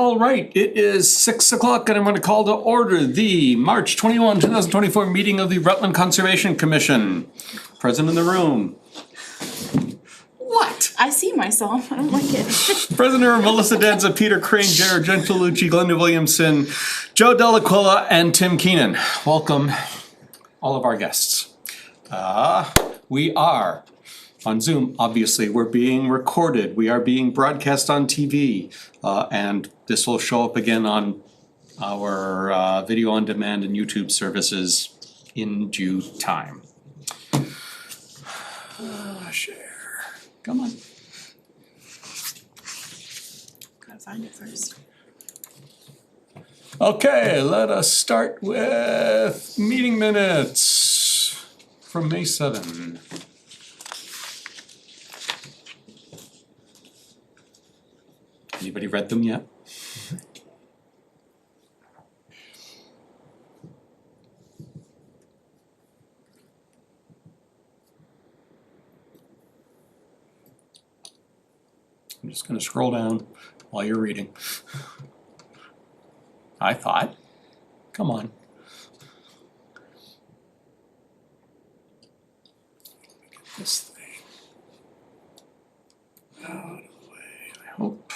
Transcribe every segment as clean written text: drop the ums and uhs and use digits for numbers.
All right, it is 6 o'clock and I'm going to call to order the March 21, 2024 meeting of the Rutland Conservation Commission. Present in the room. What? I see myself. I don't like it. President Melissa Danza, Peter Crane, Jared Gentilucci, Glenda Williamson, Joe Delaquilla, and Tim Keenan. Welcome, all of our guests. We are on Zoom, obviously. We're being recorded. We are being broadcast on TV. And this will show up again on our video on demand and YouTube services in due time. Share. Come on. Gotta find it first. Okay, let us start with meeting minutes from May 7. Anybody read them yet? I'm just gonna scroll down while you're reading. I thought, come on. Get this thing out of the way, I hope.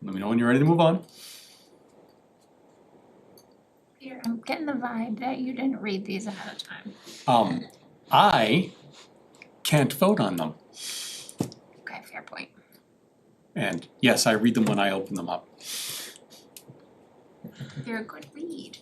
Let me know when you're ready to move on. Peter, I'm getting the vibe that you didn't read these ahead of time. I can't vote on them. Okay, fair point. And yes, I read them when I open them up. They're a good read.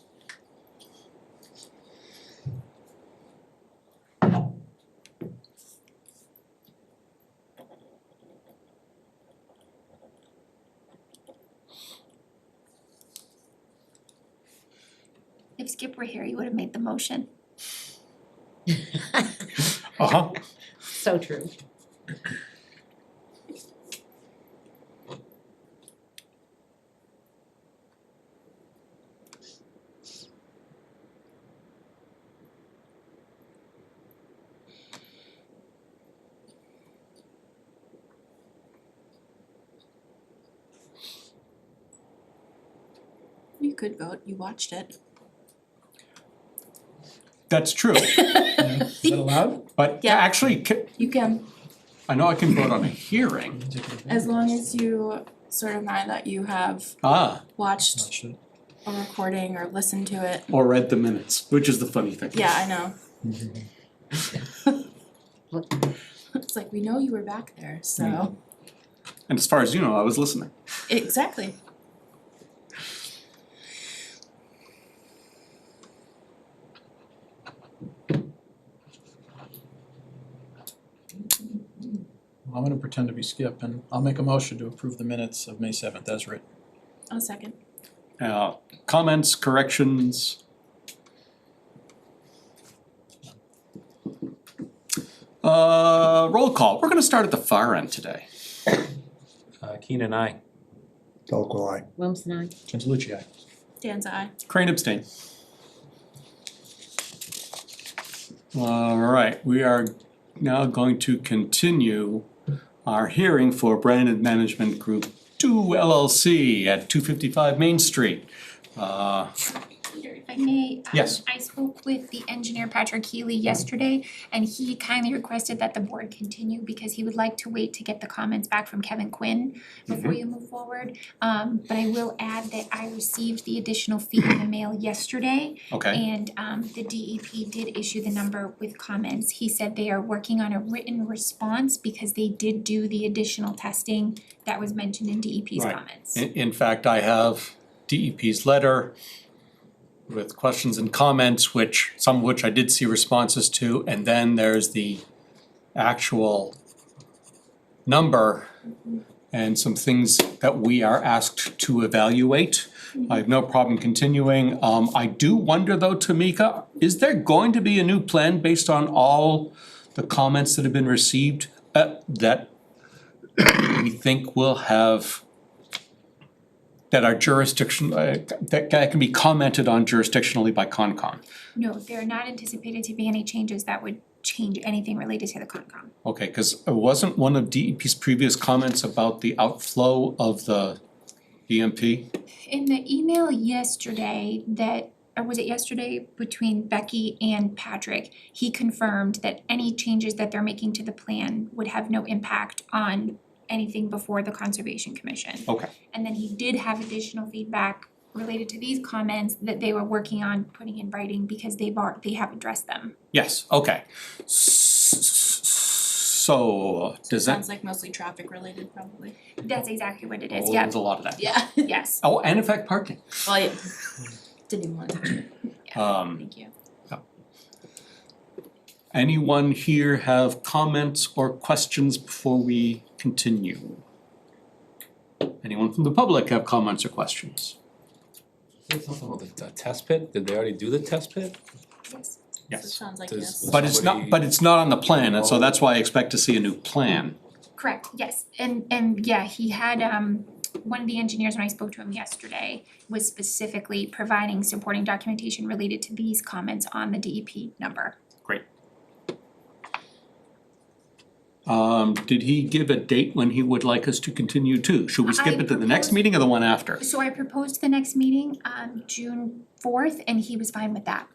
If Skip were here, he would have made the motion. Uh-huh. So true. You could vote. You watched it. That's true. Is that allowed? But Yeah. actually, You can, I know I can vote on a hearing. as long as you sort of mind that you have Ah, watched Not sure. a recording or listened to it. or read the minutes, which is the funny thing. Yeah, I know. It's like, we know you were back there, so. And as far as you know, I was listening. Exactly. I'm gonna pretend to be Skip and I'll make a motion to approve the minutes of May 7th as written. I'll second. Comments, corrections? Roll call. We're gonna start at the far end today. Keenan, aye. Delaquilla, aye. Williamson, aye. Gentilucci, aye. Dan's eye. Crane abstain. All right, we are now going to continue our hearing for Brandon Management Group 2 LLC at 255 Main Street. Peter, if I may, Yes. I spoke with the engineer Patrick Healy yesterday, and he kindly requested that the board continue because he would like to wait to get the comments back from Kevin Quinn before you move forward. But I will add that I received the additional fee in the mail yesterday. Okay, And the DEP did issue the number with comments. He said they are working on a written response because they did do the additional testing that was mentioned in DEP's Right. comments. in fact, I have DEP's letter with questions and comments, which, some of which I did see responses to, and then there's the actual number and some things that we are asked to evaluate. I have no problem continuing. I do wonder though, Tamika, is there going to be a new plan based on all the comments that have been received, that we think will have that are jurisdiction, that can be commented on jurisdictionally by Concom? No, there are not anticipated to be any changes that would change anything related to the Concom. Okay, cause wasn't one of DEP's previous comments about the outflow of the EMP? In the email yesterday or was it yesterday, between Becky and Patrick, he confirmed that any changes that they're making to the plan would have no impact on anything before the Conservation Commission. Okay, And then he did have additional feedback related to these comments that they were working on putting in writing because they have addressed them. yes, okay. So, does that? Sounds like mostly traffic related probably. That's exactly what it is, Oh, yeah, there's a lot of that. Yeah. yes. Oh, and in fact, parking. Well, yeah. Didn't even want to touch it. Thank you. Anyone here have comments or questions before we continue? Anyone from the public have comments or questions? Say something about the test pit, did they already do the test pit? Yes. So it Yes, sounds like Does- yes. but it's not, but it's not on the plan, and so that's why I expect to see a new plan. Correct, yes, and yeah, he had one of the engineers, when I spoke to him yesterday, was specifically providing supporting documentation related to these comments on the DEP number. Great. Did he give a date when he would like us to continue to? Should we skip I it to the next proposed- meeting or the one after? So I proposed the next meeting on June 4th, and he was fine with that.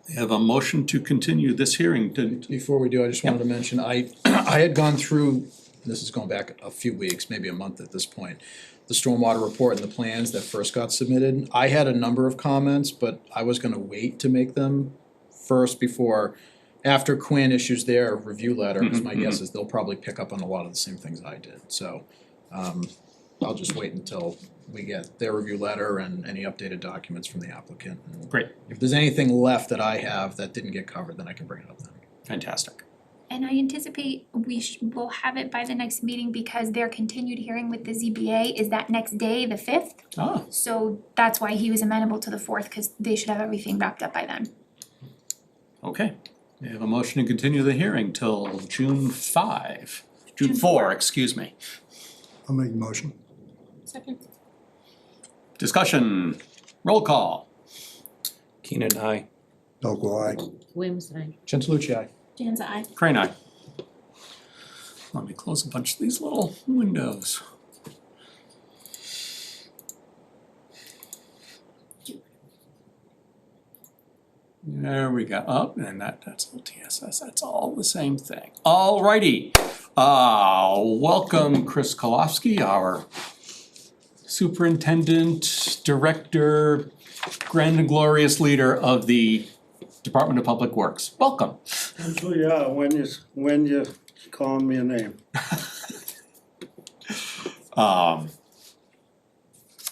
I have a motion to continue this hearing to, Before we do, I just wanted to mention, I had gone through, this is going back a few weeks, maybe a month at this point, the stormwater report and the plans that first got submitted. I had a number of comments, but I was gonna wait to make them first before, after Quinn issues their review letter, because my guess is they'll probably pick up on a lot of the same things I did, so I'll just wait until we get their review letter and any updated documents from the applicant. great, If there's anything left that I have that didn't get covered, then I can bring it up then. fantastic. And I anticipate we'll have it by the next meeting because their continued hearing with the ZBA is that next day, the 5th. Ah, So that's why he was amenable to the 4th, because they should have everything wrapped up by then. okay. We have a motion to continue the hearing till June 4, June 4. excuse me. I'll make the motion. Second. Discussion, roll call. Keenan, aye. Local I. Williams, aye. Gentilucci, aye. Dan's eye. Crane, aye. Let me close a bunch of these little windows. There we go, and that's LTSS, that's all the same thing. Alrighty, welcome Chris Kolofsky, our superintendent, director, grand and glorious leader of the Department of Public Works. Welcome. So yeah, when you calling me a name.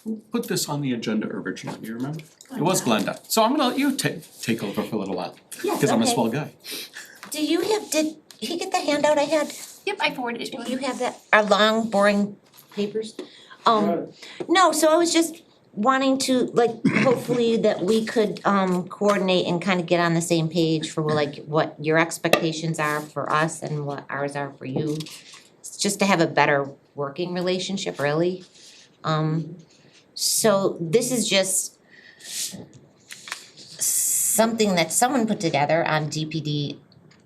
Who put this on the agenda originally, do you remember? It was Glenda. So I'm gonna let you take over for a little while, Yes, cause I'm a okay. swell guy. Did he get the handout I had? Yep, I forwarded it to Do him. you have that, our long boring papers? No, so I was just wanting to, like, hopefully that we could, coordinate and kind of get on the same page for like what your expectations are for us and what ours are for you. It's just to have a better working relationship, really. So this is just something that someone put together on DPD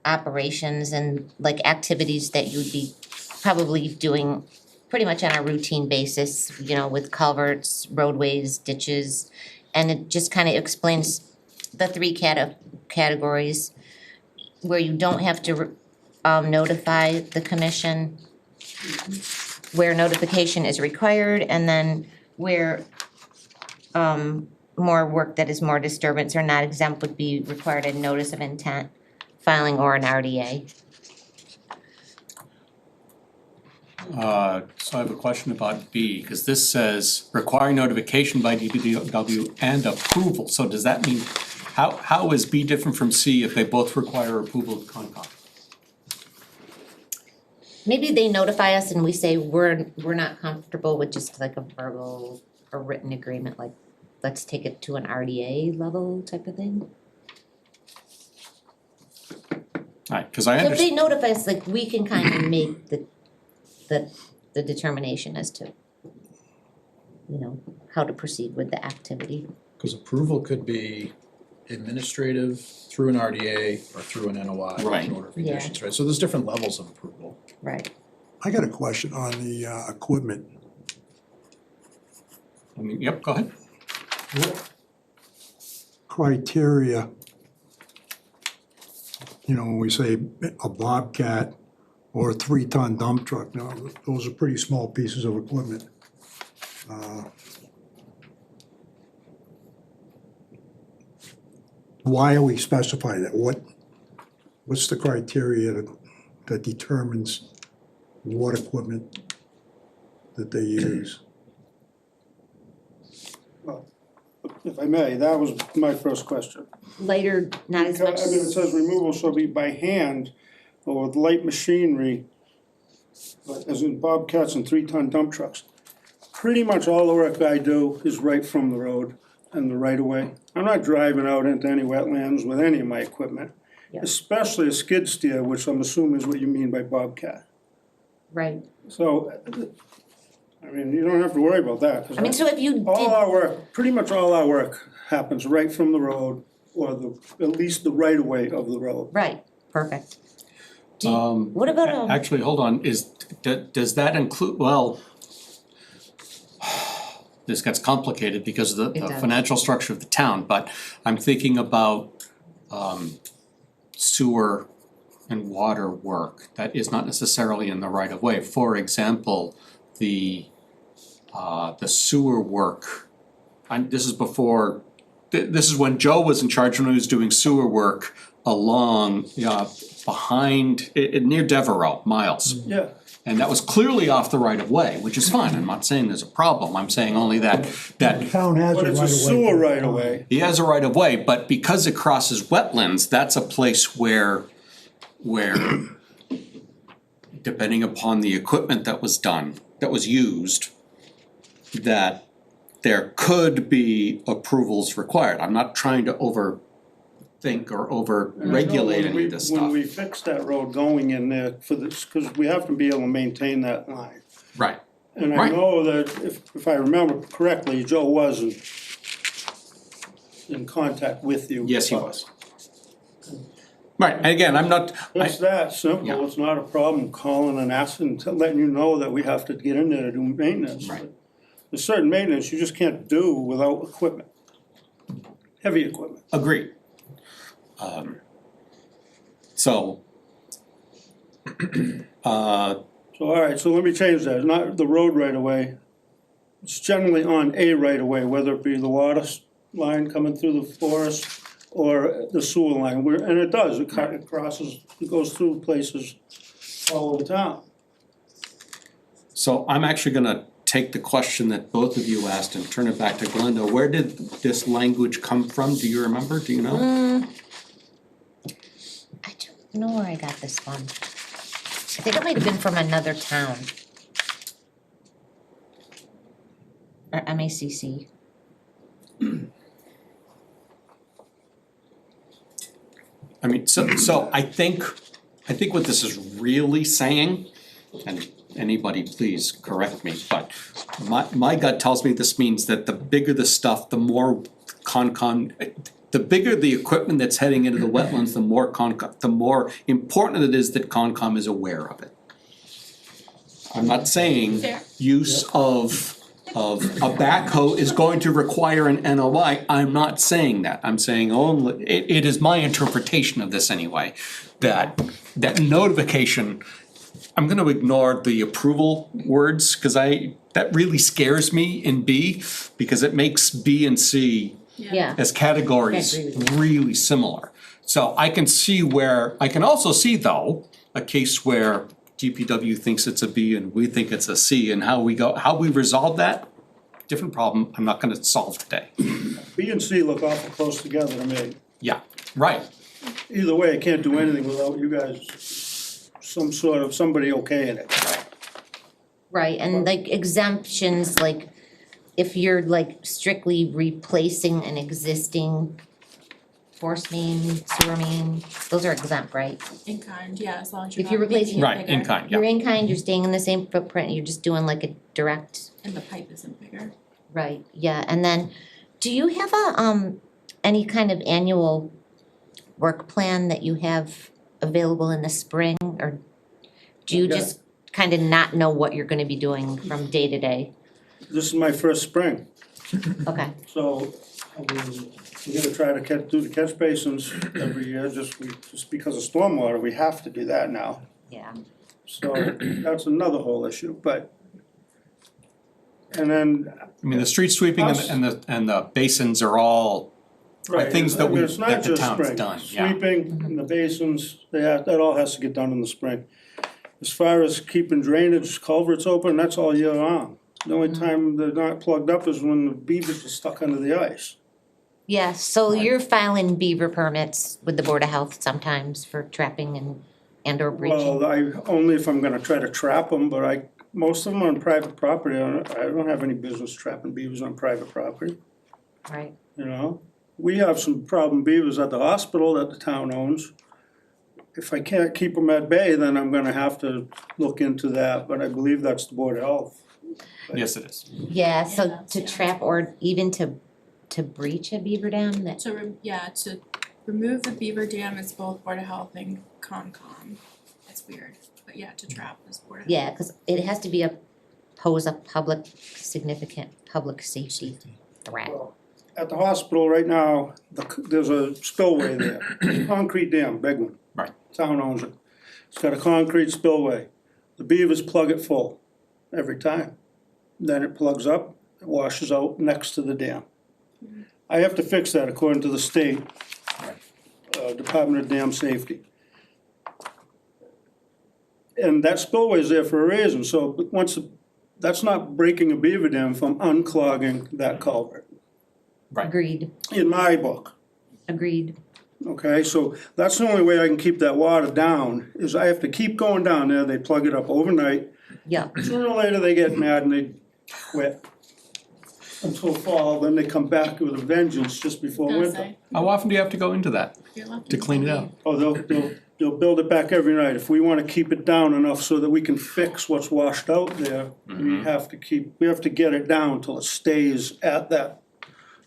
operations and like activities that you'd be probably doing pretty much on a routine basis, you know, with culverts, roadways, ditches. And it just kind of explains the three categories where you don't have to notify the commission, where notification is required, and then where more work that is more disturbance or not exempt would be required a notice of intent, filing, or an RDA. So I have a question about B, cause this says require notification by DPW and approval. So does that mean, how is B different from C if they both require approval of Concom? Maybe they notify us and we say we're not comfortable with just like a verbal or written agreement, like let's take it to an RDA level type of thing. Alright, cause I So if they understand, notify us, like we can kind of make the determination as to you know, how to proceed with the activity. Cause approval could be administrative through an RDA or through an NOI. Right. An order of conditions, right? So there's different levels of approval. Right. I got a question on the equipment. I mean, yep, go ahead. What criteria, you know, when we say a Bobcat or a 3-ton dump truck, now, those are pretty small pieces of equipment. Why are we specifying that? What's the criteria that determines what equipment that they use? If I may, that was my first question. Lighter, not as much. I mean, it says removal shall be by hand or with light machinery, but as in bobcats and 3-ton dump trucks. Pretty much all the work I do is right from the road and the right of way. I'm not driving out into any wetlands with any of my equipment, Yeah. especially a skid steer, which I'm assuming is what you mean by bobcat. Right. So, I mean, you don't have to worry about that. 'Cause I mean, so if you all did, our work, pretty much all our work happens right from the road or at least the right of way of the road. right, perfect. Do you, what about, Actually, hold on, does that include, well, this gets complicated because of It the does. financial structure of the town, but I'm thinking about sewer and water work that is not necessarily in the right of way. For example, the sewer work, this is before, this is when Joe was in charge, when he was doing sewer work along, behind, near Devereux, Miles. Yeah. And that was clearly off the right of way, which is fine, I'm not saying there's a problem, I'm saying only that Town has a But right it's of way. a sewer right of way. he has a right of way, but because it crosses wetlands, that's a place where depending upon the equipment that was done, that was used, that there could be approvals required. I'm not trying to overthink or over-regulate any of this When stuff. we fix that road going in there for this, because we have to be able to maintain that line. Right, And I Right. know that if I remember correctly, Joe was in contact with you. yes, he was. Right, and again, I'm not, It's that simple, Yeah. it's not a problem calling and asking, letting you know that we have to get in there to do maintenance. Right. There's certain maintenance you just can't do without equipment, heavy equipment. agree. So, So, all right, so let me change that, it's not the road right of way. It's generally on a right of way, whether it be the water line coming through the forest or the sewer line, and it does, it crosses, it goes through places all over town. so I'm actually gonna take the question that both of you asked and turn it back to Glenda. Where did this language come from? Do you remember? Do you know? I don't know where I got this one. I think it might have been from another town. Or MACC. I mean, so I think what this is really saying, and anybody please correct me, but my gut tells me this means that the bigger the stuff, the more the bigger the equipment that's heading into the wetlands, the more important it is that Concom is aware of it. I'm not saying Fair. use of a backhoe is going to require an NOI, I'm not saying that, I'm saying only, it is my interpretation of this anyway, that notification, I'm gonna ignore the approval words, cause that really scares me in B, because it makes B and C Yeah. as categories I agree with really similar. So I can also see though, a case where DPW thinks it's a B and we think it's a C, and how we resolve that, different problem, I'm not gonna solve today. B and C look awful close together to me. Yeah, right, Either way, I can't do anything without you guys, somebody okaying it. Right, and like exemptions, like if you're like strictly replacing an existing force main, sewer main, those are exempt, right? In kind, yeah, as long as you're If you're not making replacing- it right, in bigger kind, You're yeah. in kind, you're staying in the same footprint, you're just doing like a direct, and the pipe isn't bigger. Right, yeah, and then, do you have any kind of annual work plan that you have available in the spring, or do you Yeah. just kind of not know what you're gonna be doing from day to day? This is my first spring, Okay, so, I mean, we're gonna try to do the catch basins every year, just because of stormwater, we have to do that now. yeah, So, that's another whole issue, but, and then, I mean, the street sweeping and the basins are all right, things that I mean, we, it's not that the just town's spring. done, yeah. Sweeping and the basins, that all has to get done in the spring. As far as keeping drainage culverts open, that's all year round. The only time they're not plugged up is when the beavers are stuck under the ice. yeah, so you're filing beaver permits with the Board of Health sometimes for trapping and or breaching? Well, only if I'm gonna try to trap them, but most of them are on private property. I don't have any business trapping beavers on private property, Right, you know? We have some problem beavers at the hospital that the town owns. If I can't keep them at bay, then I'm gonna have to look into that, but I believe that's the Board of Health. Yes, it is. yeah, so Yeah, to yeah. trap or even to breach a beaver dam, that, To remove the beaver dam is both Board of Health and Concom. It's weird, but yeah, to trap is Board of Health. yeah, cause it has to be pose a significant public safety threat. At the hospital right now, there's a spillway there, concrete dam, big one. Right. Town owns it. It's got a concrete spillway. The beavers plug it full every time. Then it plugs up, it washes out next to the dam. I have to fix that according to the state, Department of Dam Safety. And that spillway is there for a reason, so that's not breaking a beaver dam from unclogging that culvert, Right. Agreed, in my book. agreed. Okay, so that's the only way I can keep that water down, is I have to keep going down there, they plug it up overnight. Yeah, Sooner or later, they get mad and they quit until fall, then they come back with a vengeance just before Gonna winter. say, How often do you have to go into that if you're lucky, to clean it it's out? Oh, they'll build it back every night. If we wanna keep it down enough so that we can fix what's washed out there, we have to get it down till it stays at that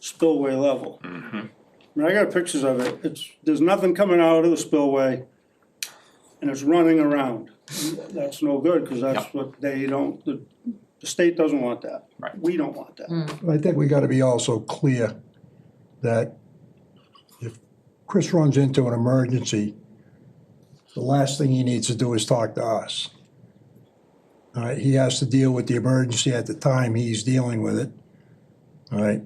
spillway level. I mean, I got pictures of it, there's nothing coming out of the spillway, and it's running around. That's no good, cause that's what they don't, the state doesn't want that. Right. We don't want that. I think we gotta be also clear that if Chris runs into an emergency, the last thing he needs to do is talk to us. All right, he has to deal with the emergency at the time he's dealing with it. All right,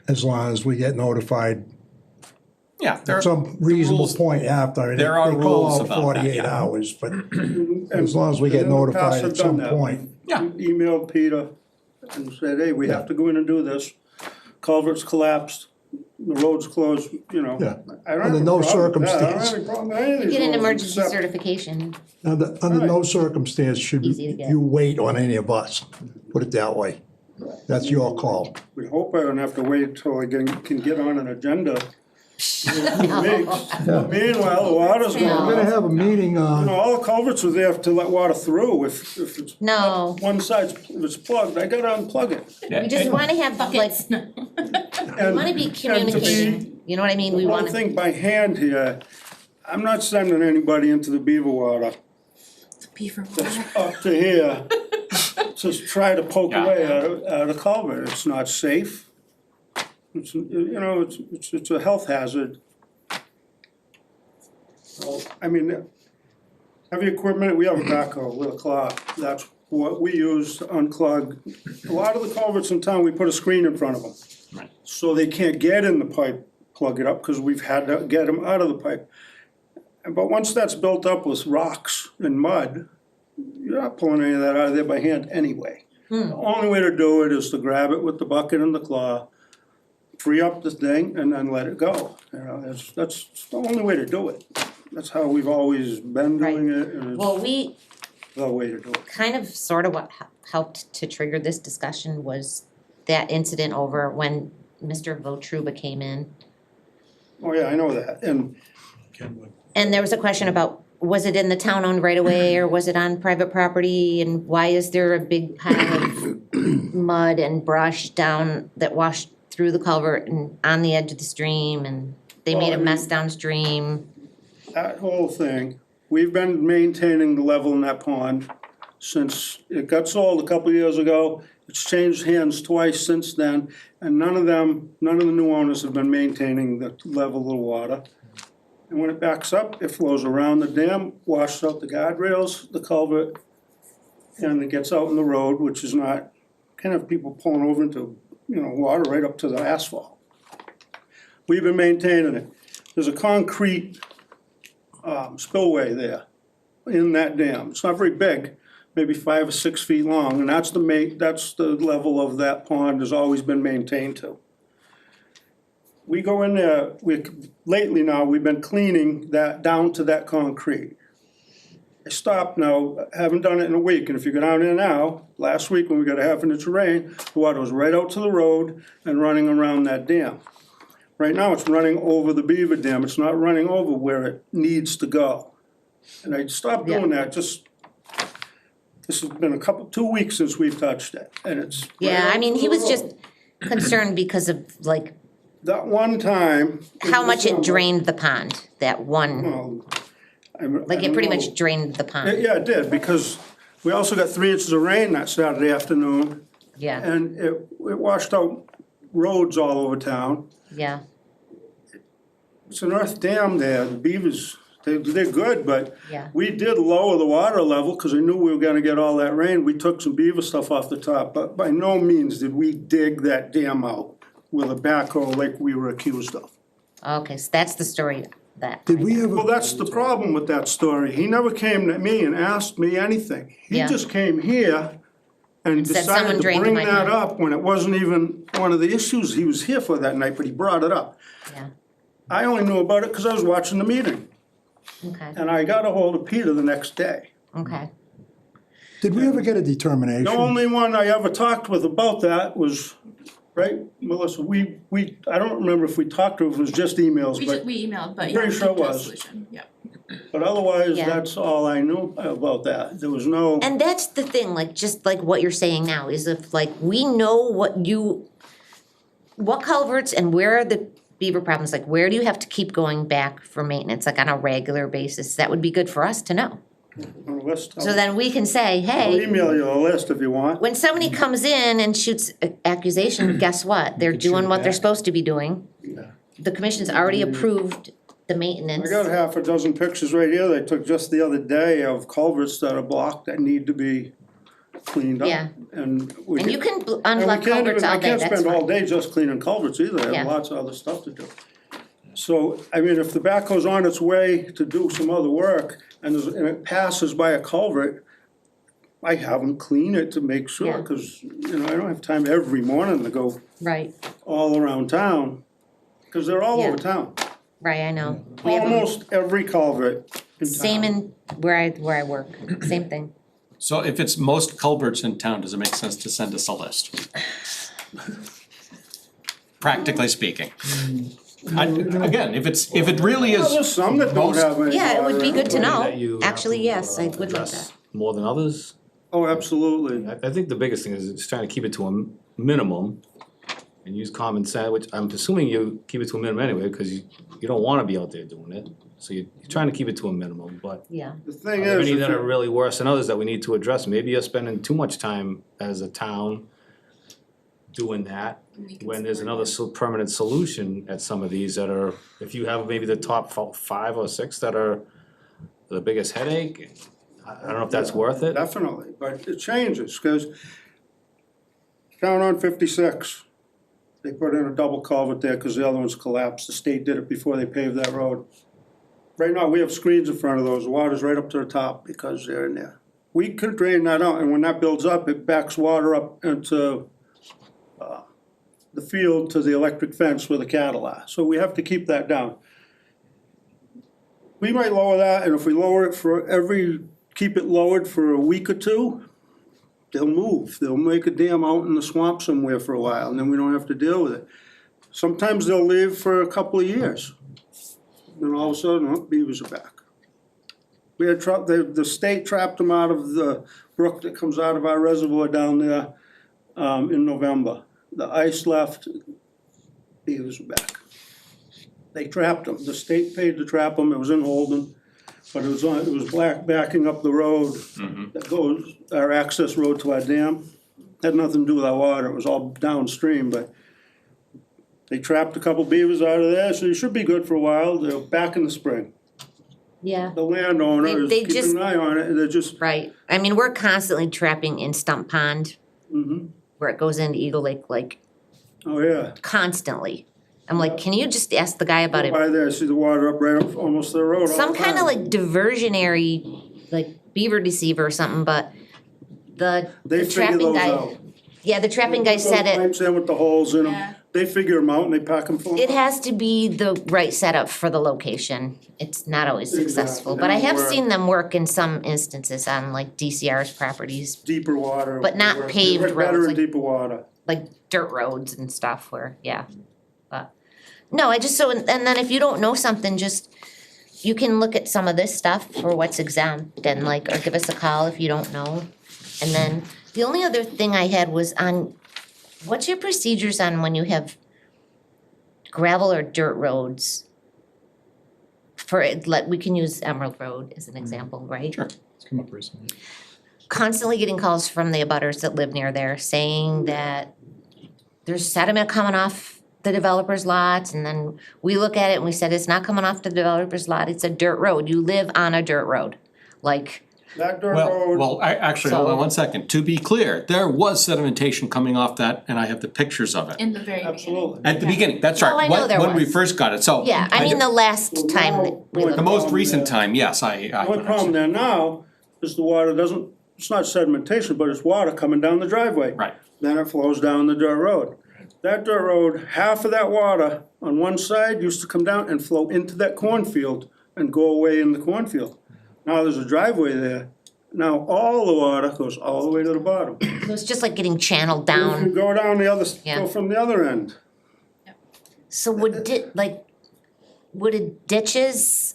as long as we get notified Yeah, there at some reasonable rules- point after. there are They call rules out about that, 48 yeah. hours, but And as long as we get in the past, notified I've at some done that. point. Yeah. We emailed Peter and said, hey, we have to go in and do this. Culvert's collapsed, the road's closed, you know. Yeah. I don't Under have a no problem with that. I don't circumstance. have any problem with any of these Get an roads emergency except- certification, Under no Right. circumstance should Easy to get. you wait on any of us, put it that way. That's your call. We hope I don't have to wait until I can get on an agenda. in a few weeks. Meanwhile, the water's going No. We're gonna off. have a meeting You know, on, all the culverts are there to let water through. If it's no, one side's, if it's plugged, I gotta unplug it. we just wanna have like, buckets. we wanna be communicating, you know what I mean, we One wanna, thing by hand here, I'm not sending anybody into the beaver water It's beaver that's water. up to here to try to poke Yeah. away at a culvert. It's not safe. It's, you know, it's a health hazard. So, I mean, heavy equipment, we have a backhoe with a clock. That's what we use to unclog. A lot of the culverts in town, we put a screen in front of them. Right. So they can't get in the pipe, plug it up, because we've had to get them out of the pipe. But once that's built up with rocks and mud, you're not pulling any of that out of there by hand anyway. The only way to do it is to grab it with the bucket and the claw, free up the thing, and then let it go. You know, that's the only way to do it. That's how we've always been doing it, and well, it's we, the way to do it. kind of, sort of what helped to trigger this discussion was that incident over when Mr. Votruba came in. Oh, yeah, I know that, and And there was a question about, was it in the town-owned right away or was it on private property? And why is there a big pile of mud and brush down that washed through the culvert and on the edge of the stream, and they made a mess downstream. That whole thing, we've been maintaining the level in that pond since it got sold a couple of years ago. It's changed hands twice since then, and none of the new owners have been maintaining the level of the water. And when it backs up, it flows around the dam, washes out the guardrails, the culvert, and it gets out in the road, which is not, kind of people pulling over into, water right up to the asphalt. We've been maintaining it. There's a concrete spillway there in that dam. It's not very big, maybe 5 or 6 feet long, and that's the level of that pond has always been maintained to. We go in there, lately now, we've been cleaning that down to that concrete. I stopped now, haven't done it in a week, and if you go down there now, last week when we got a half an inch of rain, the water was right out to the road and running around that dam. Right now, it's running over the beaver dam, it's not running over where it needs to go. And I stopped doing that, this has been 2 weeks since we've touched it, and it's. Yeah, right I mean, out to he the was just road. concerned because of like That one time. how much it December, drained the pond, that one, well, like it pretty much drained the pond, Yeah, it did, because we also got 3 inches of rain that Saturday afternoon, yeah, and it washed out roads all over town. yeah, It's an earth dam there, the beavers, they're good, but yeah. we did lower the water level, because I knew we were gonna get all that rain. We took some beaver stuff off the top, but by no means did we dig that dam out with a backhoe like we were accused of. Okay, so that's the story that. Did we ever? Well, that's the problem with that story. He never came to me and asked me anything. He Yeah. just came here and said someone decided to drained bring my that pond. up when it wasn't even one of the issues he was here for that night, but he brought it up. Yeah, I only knew about it because I was watching the meeting, okay, and I got a hold of Peter the next day. okay, Did we ever get a determination? The only one I ever talked with about that was, right, Melissa, I don't remember if we talked or if it was just emails, but We emailed, but Pretty yeah, sure it we got a was. solution, yeah. otherwise, Yeah. that's all I knew about that. There was no. and that's the thing, like, just like what you're saying now, is if like, we know what culverts and where are the beaver problems, like, where do you have to keep going back for maintenance, like on a regular basis, that would be good for us to know. On the list. So then we can say, I'll hey, email you a list if you want. when somebody comes in and shoots an accusation, guess what? They're can shoot doing it what they're back. supposed to be doing. Yeah. The commission's already approved the maintenance. I got half a dozen pictures right here they took just the other day of culverts that are blocked that need to be cleaned up. Yeah. And And you can and we unblock can't culverts even- all day, I that's can't spend all fine. day just cleaning culverts either, I Yeah. have lots of other stuff to do. So, I mean, if the backhoe's on its way to do some other work and it passes by a culvert, I have them clean it to make sure, Yeah. cause, I don't have time every morning to go Right, all around town, cause they're all Yeah. over town. right, I know. We have 'em- Almost every culvert in town. Same in where I work, same thing. So if it's most culverts in town, does it make sense to send us a list? Practically speaking. Again, if it really Well, is, there's some that don't have any. Yeah, it would be good to That know. you have Actually, to, yes, I would like address that. more than others. Oh, absolutely. I think the biggest thing is just trying to keep it to a minimum and use common sense, which I'm assuming you keep it to a minimum anyway, because you don't wanna be out there doing it. So you're trying to keep it to a minimum, but Yeah, The thing are there is, any if that are you- really worse than others that we need to address? Maybe you're spending too much time as a town doing that, We can when there's support another it. permanent solution at some of these that are, if you have maybe the top 5 or 6 that are the biggest headache, I don't know if that's worth it. definitely, but it changes, cause down on 56, they put in a double culvert there, cause the other ones collapsed, the state did it before they paved that road. Right now, we have screens in front of those, the water's right up to the top because they're in there. We could drain that out, and when that builds up, it backs water up into the field to the electric fence where the cattle are, so we have to keep that down. We might lower that, and if we lower it keep it lowered for a week or two, they'll move, they'll make a dam out in the swamp somewhere for a while, and then we don't have to deal with it. Sometimes they'll leave for a couple of years, then all of a sudden, oh, beavers are back. We had the state trapped them out of the brook that comes out of our reservoir down there in November. The ice left, beavers were back. They trapped them, the state paid to trap them, it was in Holden, but it was backing up the road that goes, our access road to our dam. Had nothing to do with our water, it was all downstream, but they trapped a couple beavers out of there, so you should be good for a while, they're back in the spring. Yeah, The landowner is They just- keeping an eye on it, and they're just, right. I mean, we're constantly trapping in Stump Pond, where it goes into Eagle Lake, like oh yeah. constantly. I'm like, can you just ask the guy about it? By there, see the water up right up almost to the road all the Some kind of time. like diversionary, like beaver deceiver or something, but They the figure trapping those guy, out. yeah, the trapping guy said it. Pipes in with the holes in them, Yeah. they figure them out and they pack them full. It has to be the right setup for the location. It's not always successful, Exactly. but I They don't have work. seen them work in some instances on like DCR's properties, Deeper water. But not they work paved better roads, in like- deeper water. like dirt roads and stuff where, yeah. But, no, I just, and then if you don't know something, just, you can look at some of this stuff for what's exempt and like, or give us a call if you don't know. And then, the only other thing I had was on, what's your procedures on when you have gravel or dirt roads? For, like, we can use Emerald Road as an example, right? Sure. It's come up recently. Constantly getting calls from the abutters that live near there saying that there's sediment coming off the developer's lots, and then we look at it and we said, it's not coming off the developer's lot, it's a dirt road, you live on a dirt road. Like, That dirt Well, road, actually, hold on So- 1 second. To be clear, there was sedimentation coming off that, and I have the pictures of it. In the very beginning. absolutely. At the beginning, that's Oh, right, I know there when we was. first got it, so. yeah, I mean, the last Well, time now, that we like looked. The most problem recent there. time, yes, The only problem there now is the water doesn't, it's not sedimentation, but it's water coming down the driveway. Right. Then it flows down the dirt road. That dirt road, half of that water on one side used to come down and flow into that cornfield and go away in the cornfield. Now there's a driveway there. Now all the water goes all the way to the bottom. So it's just like getting channeled If you down. go down the other, Yeah. go from the other end. So would ditches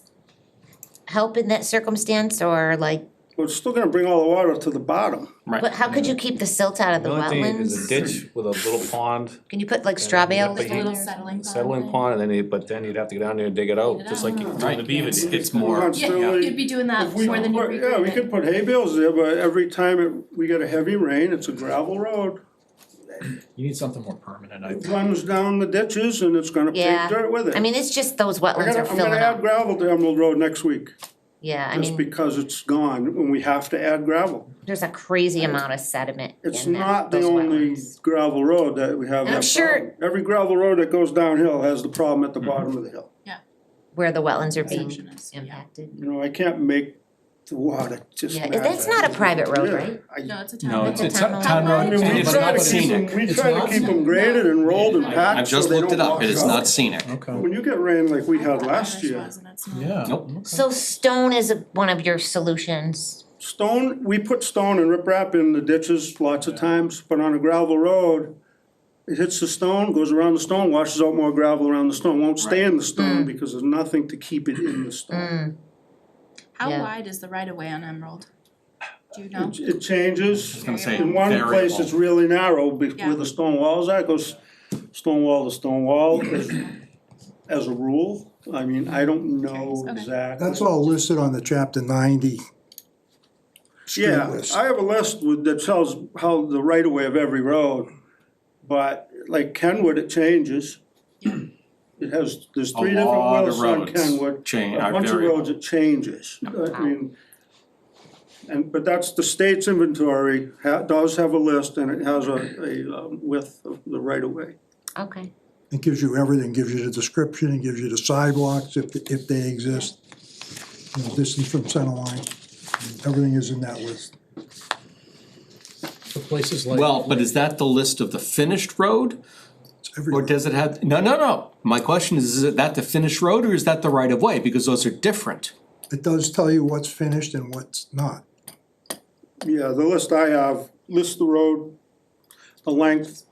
help in that circumstance, or like, Well, it's still gonna bring all the water to the bottom. but how could you keep the silt out of the The only thing is a wetlands? ditch with a little pond, Can you put like straw bales? but Like a you- little settling pond. settling pond, and then you'd have to go down there and dig it out, just like you do Right, the beaver it's, dam. it's more, Yeah, you'd be doing that If we before the new put- Yeah, we could put hay bales there, but every time we get a heavy rain, it's a gravel road. You need something more permanent, I It think. runs down the ditches and it's gonna Yeah. take dirt with it. I mean, it's just those wetlands are I'm filling gonna add up. gravel to Emerald Road next week, Yeah, I just mean, because it's gone, and we have to add gravel. there's a crazy amount of sediment It's in that, not the those only wetlands. gravel road that we have And I'm that sure- problem. Every gravel road that goes downhill has the problem at the bottom of the hill. Where the wetlands are being Section is, yeah. impacted. You know, I can't make the water just Yeah, match. that's not a private road, Yeah, right? No, it's a town. no, road. it's a town road. town road, I mean, and we it's try not to keep scenic. them, we try to keep them graded and rolled and packed. I've so just they looked it don't up, it is wash not out. scenic. Okay. When you get rain like we had last Ours year, was, and it's not. Yeah. Nope. okay. So stone is one of your solutions. stone, we put stone and riprap in the ditches lots of times, but on a gravel road, it hits the stone, goes around the stone, washes out more gravel around the stone, won't stay in the stone because there's nothing to keep it in the stone. How Yeah. wide is the right of way on Emerald? Do you know? It changes. I was gonna say In one place, variable. it's really narrow, Yeah. where the stone walls are, it goes stone wall to stone wall as a rule. I mean, I don't know Okay. exactly. That's all listed on the chapter 90 street Yeah, list. I have a list that tells how the right of way of every road, but like Kenwood, it changes. It has, there's A three different lot of wells on roads Kenwood, change, a are bunch of variable. roads, it changes. I mean, but that's the state's inventory, does have a list and it has a width of the right of way. Okay. It gives you everything, gives you the description, it gives you the sidewalks if they exist. You know, distance from center line, everything is in that list. For places like. Well, but is that the list of the finished road? It's Or everywhere. does it have, no. My question is that the finished road or is that the right of way? Because those are different. It does tell you what's finished and what's not. Yeah, the list I have lists the road, the length,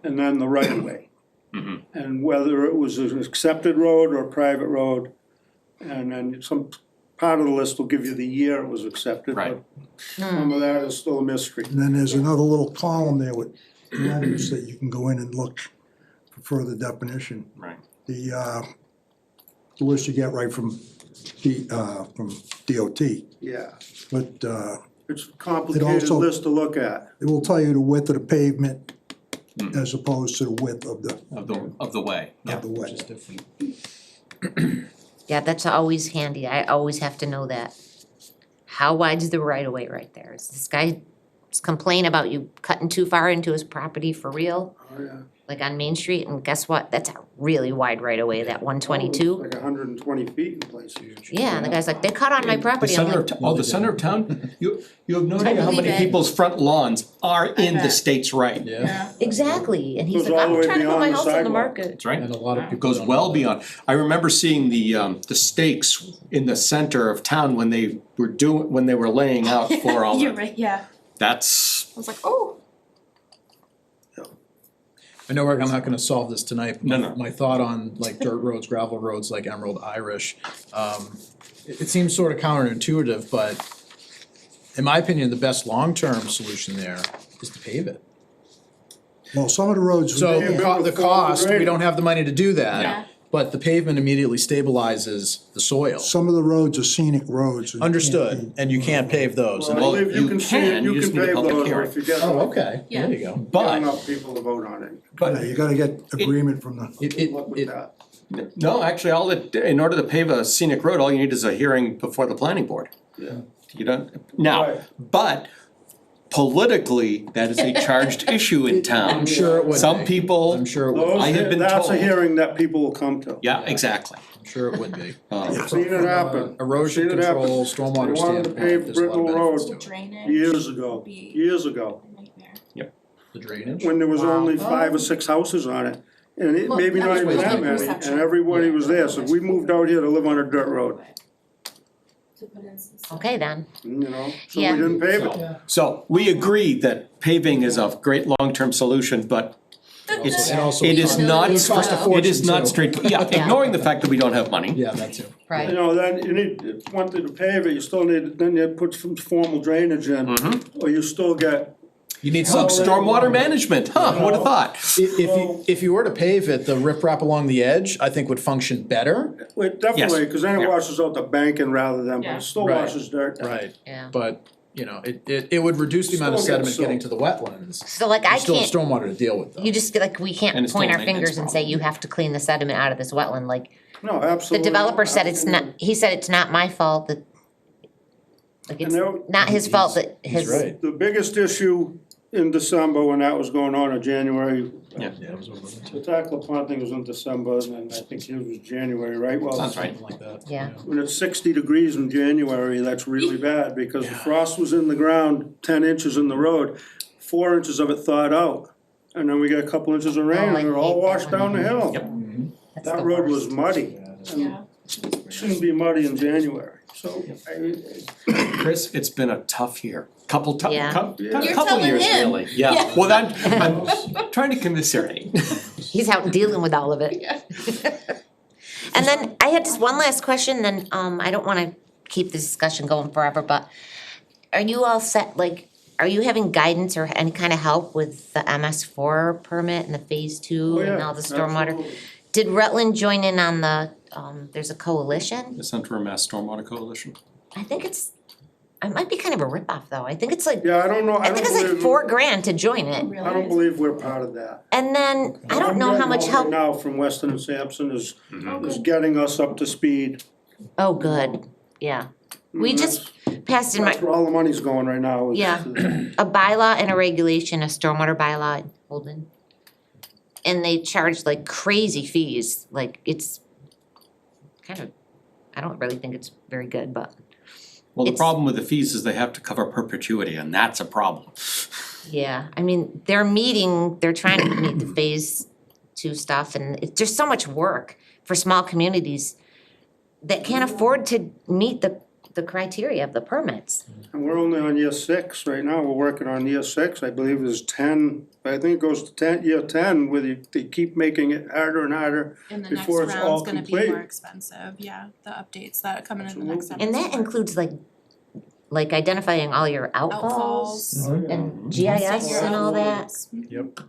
and then the right of way. And whether it was an accepted road or a private road. And then some part of the list will give you the year it was accepted, Right. but some of that is still a mystery. And then there's another little column there with letters that you can go in and look for further definition. Right. The list you get right from DOT, Yeah, but it's a complicated also- list to look at. it will tell you the width of the pavement as opposed to the width of the Of the way, yeah. of the way. Just different. Yeah, that's always handy, I always have to know that. How wide's the right of way right there? Is this guy complain about you cutting too far into his property for real? Oh, yeah. Like on Main Street, and guess what? That's a really wide right of way, that 122. Like 120 feet in places. Yeah, and the guy's like, they cut on my The property. I'm center like, of, the center of town, you have no idea how believe many it. people's front lawns are in the bet. state's right. Yeah, exactly, and he's Goes like, all the I'm way trying to put beyond my the house on the sidewalk. market. That's right. and a lot of people It goes don't well know. beyond. I remember seeing the stakes in the center of town when they were laying out for all You're the, right, yeah. that's, I was like, oh. I know I'm not gonna solve this tonight, but No. my thought on like dirt roads, gravel roads like Emerald Irish, it seems sort of counterintuitive, but in my opinion, the best long-term solution there is to pave it. Well, some of the roads. So Yeah, the cost, we don't have the money to do Yeah. that, but the pavement immediately stabilizes the soil. Some of the roads are scenic roads. and you can't Understood, and you can't pave those. Well, I Well, believe you you can see can, it, you you just can need a pave public those, hearing. if you get Oh, okay, Yeah. there you go. but, enough people to vote on it. Yeah, you gotta get agreement from the, Look with that. no, actually, in order to pave a scenic road, all you need is a hearing before the planning board. Yeah. You don't, now, Right. but politically, that is a charged issue in town. I'm sure it would Some be. people, I'm sure it would, Those, I have been that's a told. hearing that people will come to. yeah, exactly. I'm sure it would be. Seen it happen. Erosion Seen it happen. control, stormwater They wanted to standpoint, pave there's a lot of Brittle benefits Road to it. Drainage. Years ago, Be years ago, a nightmare. The drainage? when there was Wow. only 5 or 6 houses on it. And it, Well, maybe that not was even with that the many, perception. and everybody was there, so we moved out here to live on a dirt road, To put in some stuff. Okay then, you know, so we Yeah. didn't pave it. So, we agree that paving is a great long-term solution, but it's, And also it is cost- not, it would cost a it is fortune, not too. straight, yeah, ignoring the fact that we don't have money. Yeah, that too. You right, know, then you need, one thing to pave it, you still need, then you put some formal drainage in, or you still get, You need Some some, stormwater management, huh, who'd have thought? if you were to pave it, the riprap along the edge, I think would function better. well, definitely, cause then Yeah. it washes out the banking rather than, but Yeah. it still Right. washes dirt. Right. yeah. But, you know, it would reduce the amount of Still get sediment getting to silt. the wetlands. So like I You still have can't, stormwater to deal with though. you just like, we And can't it's point still our a maintenance fingers and say problem. you have to clean the sediment out of this wetland, like, No, the absolutely. developer said it's not, Absolutely. he said it's not my fault that, like, it's And there- not his fault that He's his, right. The biggest issue in December when that was going on in January, Yeah. Yeah, it was over there the Tackle Pond thing was in December, and then I think it was January, right? Well, Sounds right. something like that. Yeah. when it's 60 degrees in January, that's really bad, because the frost was in the ground, 10 inches in the road, 4 inches of it thawed out. And then we got a couple inches of rain, Oh, I and it all hate that washed one. down the hill. Yep. that's That the road worst. was muddy, and Yeah. it shouldn't be muddy in January, so, Chris, it's been a tough year. Couple Yeah. You're couple telling years him. really, yeah. Well, I'm trying to commiserate. He's out dealing with all of it. And then I had just one last question, then I don't wanna keep this discussion going forever, but are you all set, like, are you having guidance or any kind of help with the MS4 permit and the phase 2 Oh, and yeah, all the stormwater? absolutely. Did Rutland join in on the, there's a coalition? The Center for Mass Stormwater Coalition. I think it might be kind of a ripoff though, I think it's like, Yeah, I don't know, I think it's like $4,000 to join it. Really? I don't believe we're part of that. And then, I don't know how much Right help, now from Weston and Sampson is good. getting us up to speed. oh, good, yeah. We just passed in my, That's where all the money's going right now. is Yeah. to- a bylaw and a regulation, a stormwater bylaw in Holden. And they charge like crazy fees, like it's kind of, I don't really think it's very good, but Well, the It's- problem with the fees is they have to cover perpetuity, and that's a problem. yeah, I mean, they're trying to meet the phase 2 stuff and it's just so much work for small communities that can't afford to meet the the criteria of the permits. And we're only on year 6 right now, we're working on year 6, I believe is 10, I think it goes to year 10, where they keep making it harder and harder. And the next Before it's all round's gonna be complete. more expensive, yeah, the updates that come in the next Absolutely. episode. And that includes like identifying all your outfalls Outfalls. and GIS and all that.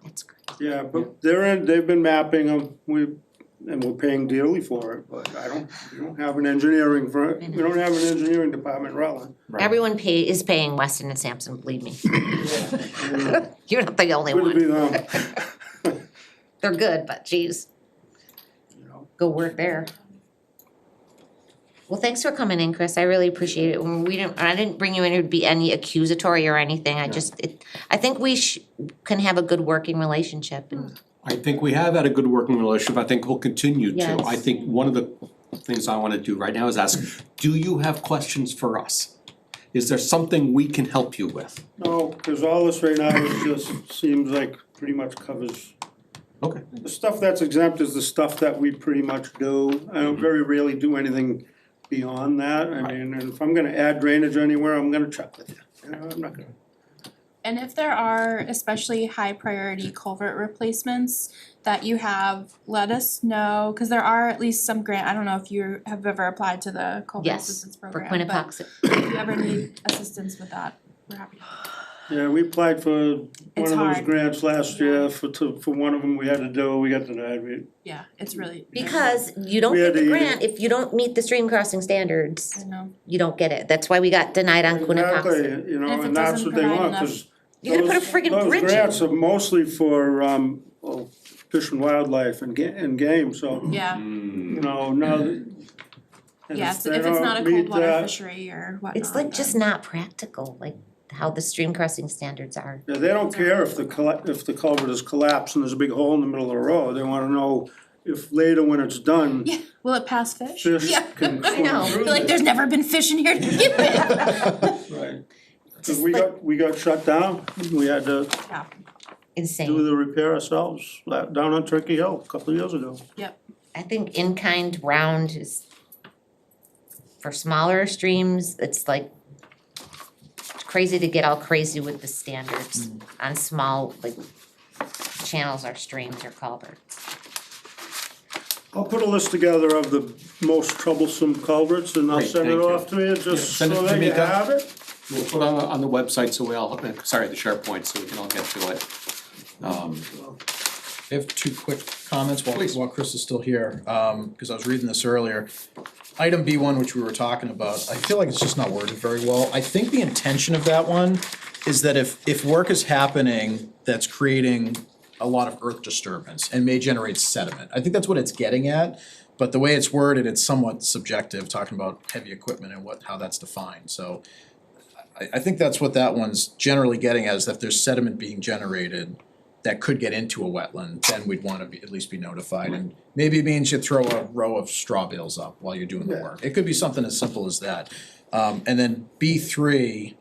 That's great. Yeah, but they've been mapping them, and we're paying dearly for it, but we don't have an engineering department in Rutland. Everyone is paying Weston and Sampson, believe me. You're not the only Good to be one. them, They're good, but geez, you know. go work there. Well, thanks for coming in, Chris. I really appreciate it. I didn't bring you in to be any accusatory or anything. I think we can have a good working relationship and. I think we have had a good working relationship, I think we'll continue to. Yes. I think one of the things I wanna do right now is ask, do you have questions for us? Is there something we can help you with? No, cause all this right now is just seems like pretty much covers. Okay. The stuff that's exempt is the stuff that we pretty much do. I don't very rarely do anything beyond that. I mean, and if I'm gonna add drainage anywhere, I'm gonna check with you. You know, I'm not gonna. And if there are especially high priority culvert replacements that you have, let us know, cause there are at least some grant, I don't know if you have ever applied to the culvert Yes, assistance for program, but Quinnipiac. if you ever need assistance with that, we're happy to help. Yeah, we applied for one It's of those hard. grants last year for one of them we had to do, we got denied. Yeah, it's really. Because you don't We get had the to- grant, if you don't meet the stream crossing standards, I know. you don't get it. That's why we got denied on Quinnipiac. Exactly, you know, And if it and that's doesn't what they provide want, enough- cause You gotta put a friggin' bridge those grants in. are mostly for, fish and wildlife and game, so, Yeah, you know, now that. and yes, they if it's not a don't cold meet water that- fishery or whatnot. It's like then- just not practical, like how the stream crossing standards are. Yeah, they don't care if the culvert is collapsed and there's a big hole in the middle of the road, they wanna know if later when it's done, Yeah, will it pass fish? fish Yeah. can I know. swim through Like, there. there's never been fish in here to begin with. Right, cause Just we got shut down, we had to Yeah, do Insane. the repair ourselves, down on Turkey Hill a couple of years ago. I think in-kind round is, for smaller streams, it's like crazy to get all crazy with the standards on small, like channels or streams or culverts. I'll put a list together of the most troublesome culverts and I'll Great, send it thank you. off to you, just Yeah, so send it to that me, you Doug. have it. We'll put on the website so we all, the SharePoint, so we can all get to it. I have two quick comments while Chris is still here, cause I was reading this earlier. Item B1, which we were talking about, I feel like it's just not worded very well. I think the intention of that one is that if work is happening that's creating a lot of earth disturbance and may generate sediment, I think that's what it's getting at. But the way it's worded, it's somewhat subjective, talking about heavy equipment and how that's defined, so. I think that's what that one's generally getting at, is that if there's sediment being generated that could get into a wetland, then we'd wanna at least be notified, and maybe it means you throw a row of straw bales up while you're doing the Yeah. work. It could be something as simple as that. And then B3,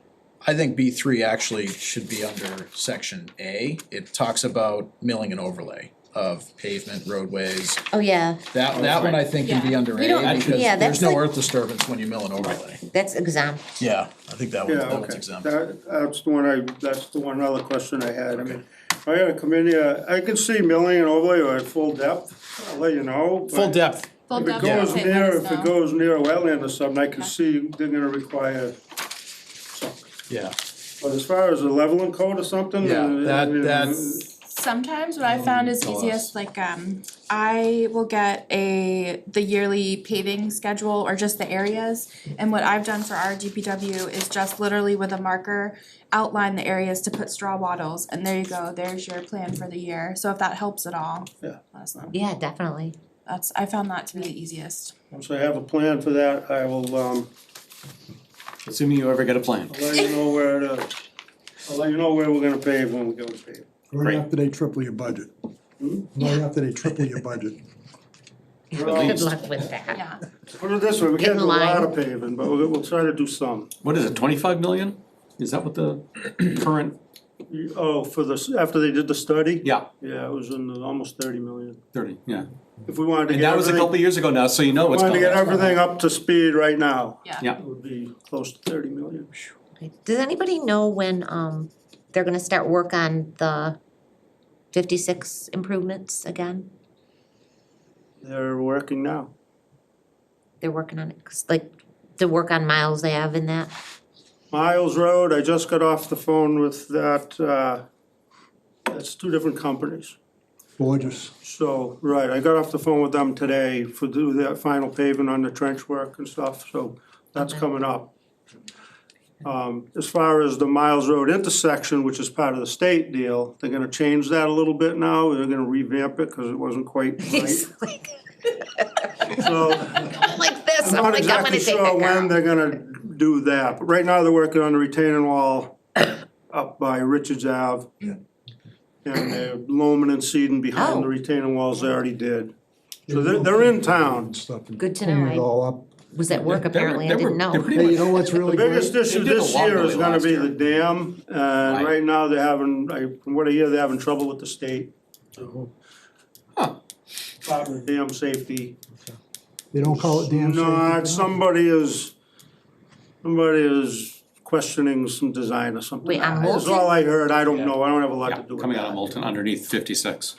I think B3 actually should be under section A. It talks about milling and overlay of pavement, roadways. Oh, yeah, That one I think can be under We don't- A, because yeah, there's that's no like- earth disturbance when you mill and overlay. that's exempt. Yeah, I think that Yeah, one's okay, exempt. that's the one other question I had, I mean, if I gotta come in here, I can see milling and overlay or at full depth, I'll let you know. but Full depth, full If depth, it goes okay, near, let us if it know. goes near a wetland or something, I can Okay. see they're gonna require something. yeah. But as far as a leveling code or something, Yeah, I mean, that's- Sometimes what I found is Tell us. easiest, like, I will get the yearly paving schedule or just the areas. And what I've done for our DPW is just literally with a marker, outline the areas to put straw wattles, and there you go, there's your plan for the year. So if that helps at all, Yeah. let us know. Yeah, definitely. I found that to be the easiest. Once I have a plan for that, I will, Assuming you ever get a plan. I'll let you know where we're gonna pave when we go to pave. Right Great. after they triple your budget. Right after they triple your budget. Good luck with that. Yeah, Put it this way, we Get can't in do a lot line. of paving, but we'll try to do some. What is it, 25 million? Is that what the current Oh, for the, after they did the study? Yeah, Yeah, it was in the almost 30 million. 30, yeah. If we wanted to And get that was a everything, couple of years ago now, so you know what's wanted to going get on. everything up to speed right now, Yeah. it would be close to 30 million. Okay. Does anybody know when they're gonna start work on the 56 improvements again? They're working now. They're working on it, 'cause like the work on Miles Ave and that? Miles Road, I just got off the phone with that, that's two different companies. Gorgeous. So, right, I got off the phone with them today for do that final paving on the trench work and stuff, so that's Okay. coming up. As far as the Miles Road intersection, which is part of the state deal, they're gonna change that a little bit now, they're gonna revamp it, cause it wasn't quite right. He's like, So, like this, I'm I'm not like, I'm gonna exactly take sure a when girl. they're gonna do that, but right now they're working on the retaining wall up by Richards Ave. And they're loaming and seeding behind the Oh. retaining walls they already did. So they're in town. And stuff and Good to know, clean it I- all up. Was at work They were- apparently, they I were- didn't they're know. pretty Hey, much- you know what's The really great? biggest issue They did a this lot year of is it gonna last be year. the dam, and Right. right now they're having, from what I hear, they're having trouble with the state. Huh. Department of Dam Safety. They don't call it dam No, safety? somebody is questioning some design or something. Wait, on That's Moulton? all I heard, I don't know, I don't have a lot Yeah, to do with coming out of that. Moulton underneath 56.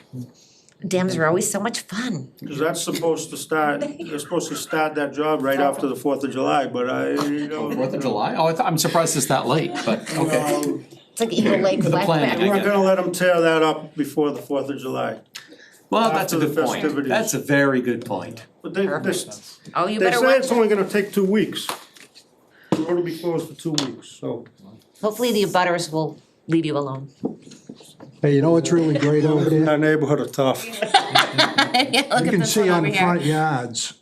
Dams are always so much fun. Cause that's supposed to start, they're supposed to start that job right after the 4th of July, but I don't. 4th of July? Oh, I'm surprised it's that late, but okay. It's like Eagle Lake For the Black planning, We're I Panther. not get it. gonna let them tear that up before the 4th of July. Well, that's a After good the point. festivities. That's a very good point. But they Oh, you they better say watch it's it. only gonna take 2 weeks. The road will be closed for 2 weeks, so. Hopefully the abutters will leave you alone. Hey, you know what's really great over there? Our neighborhood are tough. Yeah, look You at can this see one on over the here. front yards,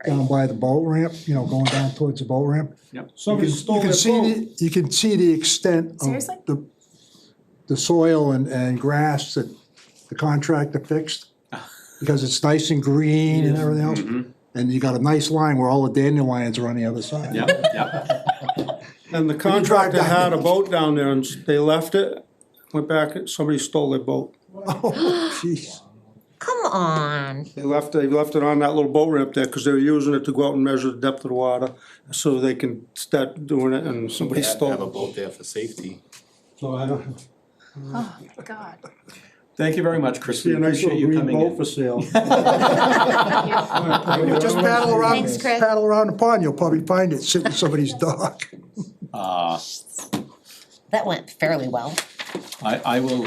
down by the boat ramp, you know, going down towards the boat ramp. Somebody stole their boat. You can see the extent of Seriously? the soil and grass that the contractor fixed. Because it's nice and green and everything else. And you got a nice line where all the dandelions are on the other side. Yep, yep. And the contractor had a boat down there and they left it, went back, somebody stole their boat. Oh, jeez. Come on. They left it on that little boat ramp there, cause they were using it to go out and measure the depth of the water, so they can start doing it, and somebody Have to stole have a it. boat there for safety. So I don't, Oh my god. Thank you very much, Chris. see We a nice appreciate little you green coming boat in. for sale. Just paddle around, Thanks, Chris. paddle around the pond, you'll probably find it sitting in somebody's dock. That went fairly well. I will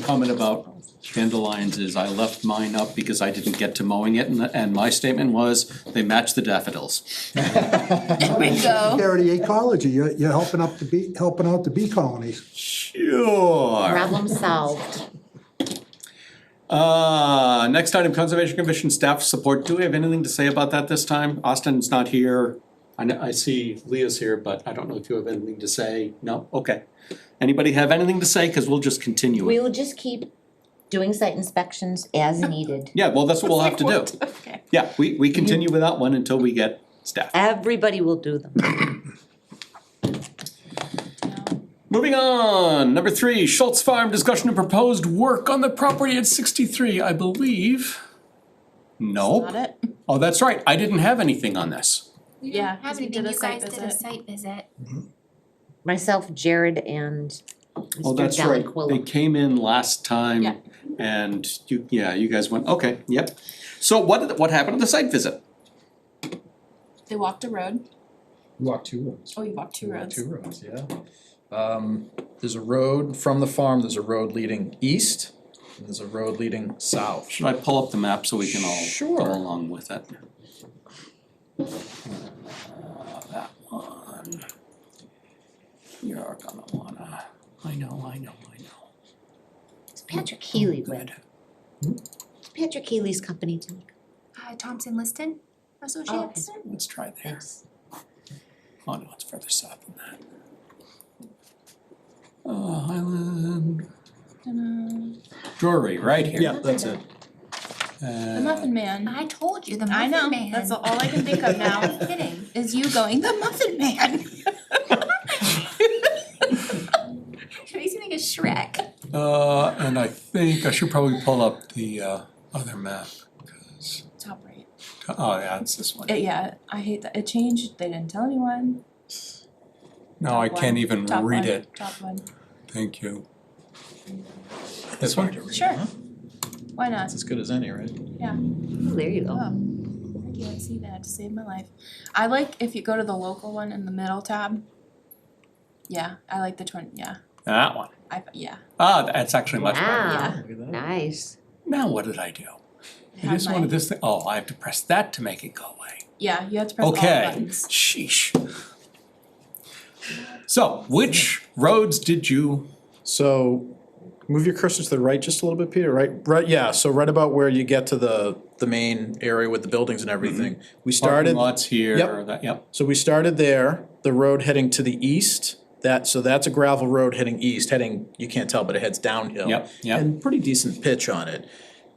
comment about dandelions is I left mine up because I didn't get to mowing it, and my statement was, they match the daffodils. There we go. Care of the ecology, you're helping out the bee colonies. Sure. Problem solved. Next item, Conservation Commission staff support. Do we have anything to say about that this time? Austin's not here. I see Leah's here, but I don't know if you have anything to say. No? Okay. Anybody have anything to say? Cause we'll just continue We it. will just keep doing site inspections as needed. Yeah, well, that's what we'll have to do. Okay. Yeah, we continue with that one until we get staff. Everybody will do them. Moving on, number 3, Schultz Farm, discussion of proposed work on the property at 63, I believe. Nope. Got it? Oh, that's right, I didn't have anything on this. We Yeah, don't have 'cause we anything, did a you site guys did a visit. site visit. Myself, Jared, and Oh, Mr. that's right, they Delaquila. came in last time. Yeah. And you guys went, okay, yep. So what happened at the site visit? They walked a road. We walked 2 roads. Oh, you walked two We walked roads. 2 roads, yeah. There's a road from the farm, there's a road leading east, and there's a road leading south. Should I pull up the map so we can all Sure. go along with it? That one. You're gonna wanna, I know. It's Patrick Healy with. Good. It's Patrick Healy's company too. Thompson Liston Associates. Let's try there. Oh no, it's further south than that. Highland. Drury, right here. Yeah, that's it. The Muffin Man. I told you, the I Muffin know, Man. that's all I can think of now. I'm kidding. Is you going, the Muffin Man. It makes me think of Shrek. And I think I should probably pull up the other map, 'cause, Top right. oh yeah, it's this one. Yeah, I hate that, it changed, they didn't tell anyone. No, I Top can't one, even top read one, it, Top one, thank you. This one? sure. Why not? It's as good as any, right? Yeah. Oh, there you go. Oh, I can't see that to save my life. I like if you go to the local one in the middle tab. Yeah, I like the yeah, That one. yeah. Ah, that's actually much better. Wow, Look at that. nice. Now what did I do? I I had just my- wanted this thing, oh, I have to press that to make it go away. Yeah, you have to press all the Okay, buttons. sheesh. So, which roads did you, So, move your cursor to the right just a little bit, Peter, right, yeah, so right about where you get to the main area with the buildings and everything. We parking started, lots here, Yep. or that, yep, so we started there, the road heading to the east, so that's a gravel road heading east, you can't tell, but it heads downhill. Yep, yep. And pretty decent pitch on it.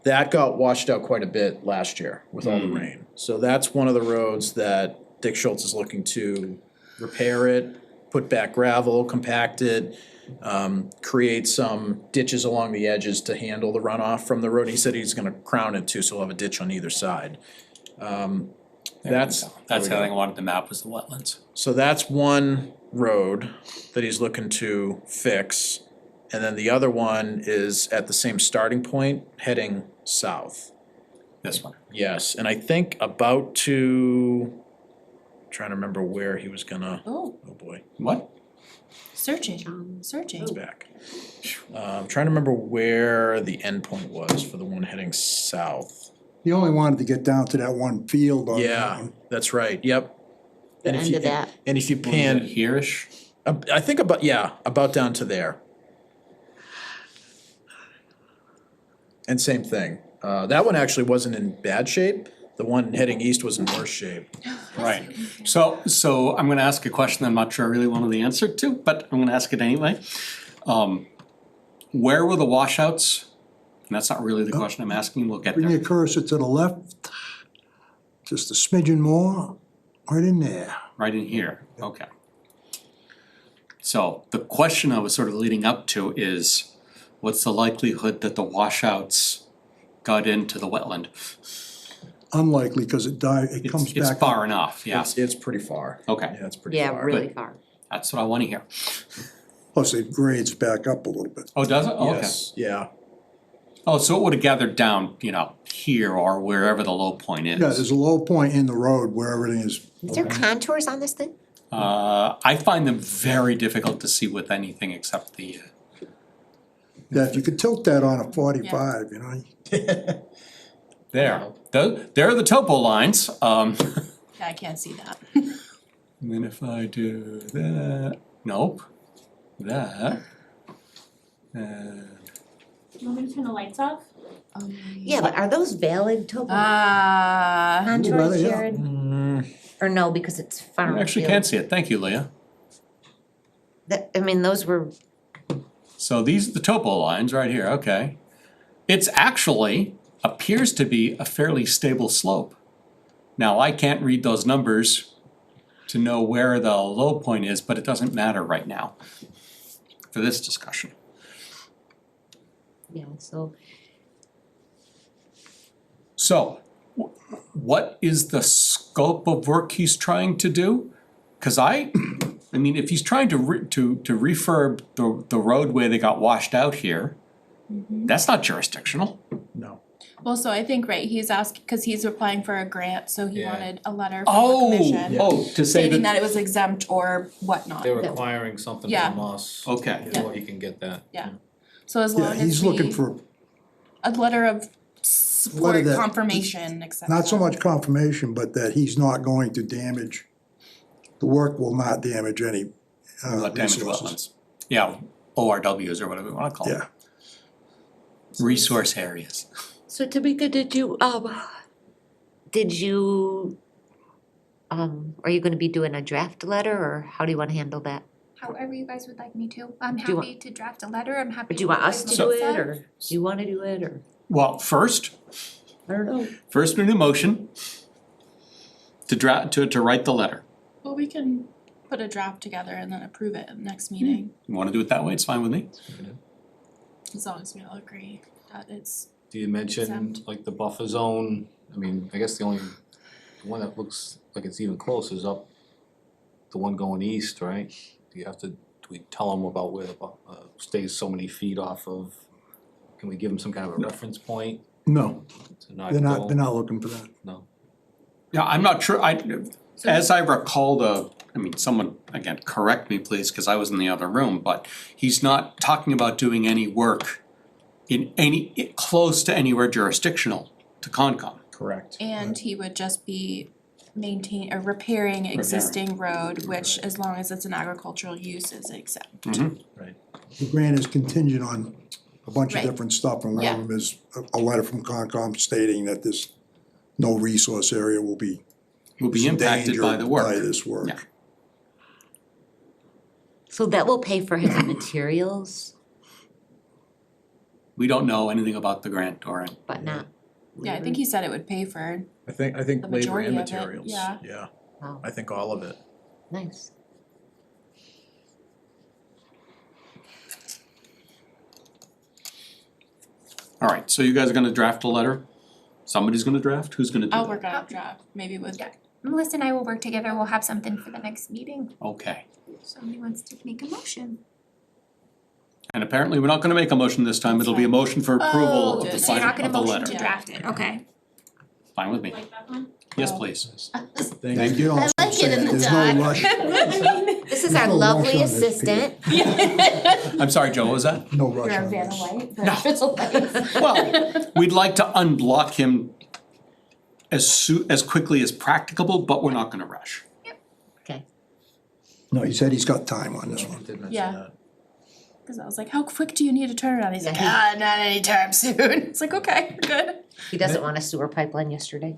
That got washed out quite a bit last year with all the rain. So that's one of the roads that Dick Schultz is looking to repair it, put back gravel, compact it, create some ditches along the edges to handle the runoff from the road. He said he's gonna crown it too, so he'll have a ditch on either side. That's the other thing I wanted to map was the wetlands. So that's one road that he's looking to fix. And then the other one is at the same starting point, heading south. This one. Yes, and I think trying to remember where he was gonna, Oh, oh boy, What? searching. it's back. I'm trying to remember where the end point was for the one heading south. He only wanted to get down to that one field on that Yeah, one. that's right, yep. The And if end you- of that. And if you Pan pan, here-ish? I think about down to there. And same thing, that one actually wasn't in bad shape, the one heading east was in worse shape. Right, so I'm gonna ask a question I'm not sure I really wanted the answer to, but I'm gonna ask it anyway. Where were the washouts? And that's not really the question I'm asking, we'll get Bring your there. cursor to the left, just a smidgen more, right in there. Right in here, okay. So the question I was sort of leading up to is, what's the likelihood that the washouts got into the wetland? Unlikely, cause it comes It's back far up. enough, yeah, It's pretty far. okay, Yeah, it's pretty far. Yeah, really Good. far. that's what I wanna hear. Plus it grades back up a little bit. Oh, does it? Oh, okay. Yes, yeah, Oh, so it would have gathered down, here or wherever the low point is. Yeah, there's a low point in the road where everything is. Is there contours on this thing? I find them very difficult to see with anything except the, Yeah, if you could tilt that on a 45, you know, there. There are the topo lines, Yeah, I can't see that. and then if I do that, nope, that. And You want me to turn the lights off? Yeah, but are those valid topo Contours. contours, yeah. Jared? Or no, because it's farm I actually field? can't see it, thank you, Leah. I mean, those were, So these are the topo lines right here, okay. It's actually appears to be a fairly stable slope. Now, I can't read those numbers to know where the low point is, but it doesn't matter right now for this discussion. yeah, so, So, what is the scope of work he's trying to do? Cause I mean, if he's trying to refurb the roadway that got washed out here, that's not jurisdictional. no. Well, so I think, right, he's asking, cause he's applying for a grant, so he Yeah. wanted a letter from the commission. To say Stating that, that it was exempt or whatnot. They're requiring something Yeah. from us. Okay. Before you can get that. So as yeah, long as he's looking for a letter of support, that- confirmation, et cetera. not so much confirmation, but that he's not going to damage, the work will not damage any let damage resources. wetlands. Yeah, ORWs or whatever you wanna call them. Yeah, Resource areas. so Tamika, are you gonna be doing a draft letter, or how do you wanna handle that? However you guys would like me to. I'm Do you happy to draft a letter, I'm happy Or to. do you want work us with to do Melissa. it, or do you wanna do it, or, Well, first I don't know. we need a motion to write the letter. Well, we can put a draft together and then approve it at the next meeting. You wanna do it that way, it's fine with me. As long as we all agree that it's, Do you mention Exempt. like the buffer zone? I mean, I guess the one that looks like it's even closer is up, the one going east, right? Do we tell them about where the stays so many feet off of? Can we give them some kind of a reference point No, to not they're go? not looking for that. No. Yeah, I'm not sure, as I recall someone, again, correct me please, cause I was in the other room, but he's not talking about doing any work close to anywhere jurisdictional to Concom. Correct. and he would just be repairing existing road, which as long as it's an agricultural use is exempt. Right. The grant is contingent on a bunch of Right. different stuff, and one Yeah. of them is a letter from Concom stating that this no resource area will be Impacted by the endangered work. by this work. Yeah. So that will pay for his materials, We don't know anything about the grant or but not. Yeah, I think he said it would pay for, I think The labor majority and of it, materials, yeah. yeah, Wow, I think all of it. nice. Alright, so you guys are gonna draft a letter? Somebody's gonna draft? Who's gonna do that? I'll work on a draft, maybe with, Yeah. Melissa and I will work together, we'll have something for the next meeting. Okay. Somebody wants to make a motion. And apparently we're not gonna make a motion this time, it'll be a motion for approval of the just- So you're final, not gonna of the motion letter. to draft it, okay. Fine with me. Like that one? Yes, please. Thank you. You don't I like it in the there's dark. no rush, This is our No rush lovely on this, assistant. I'm sorry, Joe, what was that? no rush your on Vanna this. White, No. Drizzle lights. Well, we'd like to unblock him as quickly as practicable, but we're not gonna rush. Okay, No, he said he's got time on this one. Did mention Yeah. that. Cause I was like, how quick do you need to turn it on? He's like, Yeah, not anytime soon. It's like, okay, we're good. he doesn't want a sewer pipeline yesterday.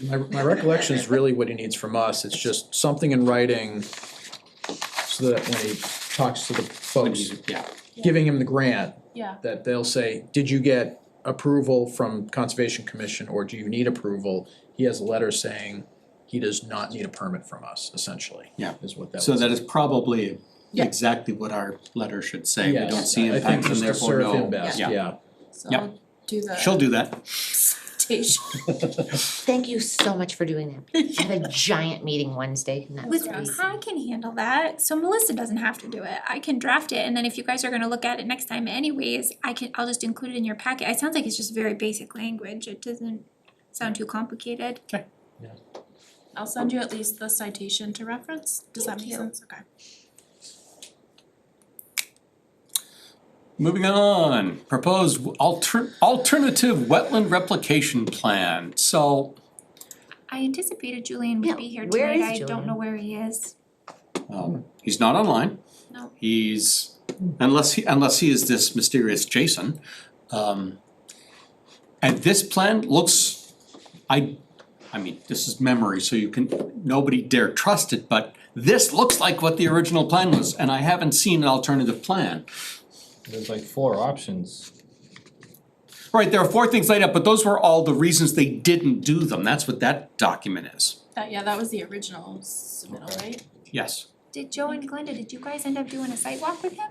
My recollection is really what he needs from us, it's just something in writing so that when he talks to the folks, Yeah. giving him the grant, Yeah, that they'll say, did you get approval from Conservation Commission or do you need approval? He has a letter saying he does not need a permit from us, essentially. Yeah. Is what that So was. that is probably Yeah. exactly what our letter should say. We Yes, don't see I think impact and just to therefore serve no. him best, yeah. so Yeah. I'll do the She'll do that. citation. Thank you so much for doing that. I had a giant meeting Wednesday, and that was Listen, great. I can handle that, so Melissa doesn't have to do it, I can draft it, and then if you guys are gonna look at it next time anyways, I'll just include it in your packet, it sounds like it's just very basic language, it doesn't sound too complicated. I'll send you at least the citation to reference. Does that Thank make you. sense? Okay. Moving on, proposed alternative wetland replication plan. So, I anticipated Julian Yeah, would be here where tonight, is I don't know Julian? where he is. he's not online. No. He's, unless he is this mysterious Jason. And this plan looks, I mean, this is memory, so nobody dare trust it, but this looks like what the original plan was, and I haven't seen an alternative plan. There's like 4 options. Right, there are 4 things laid out, but those were all the reasons they didn't do them, that's what that document is. That was the original submittal, right? Yes. Did Joe and Glenda, did you guys end up doing a site walk with him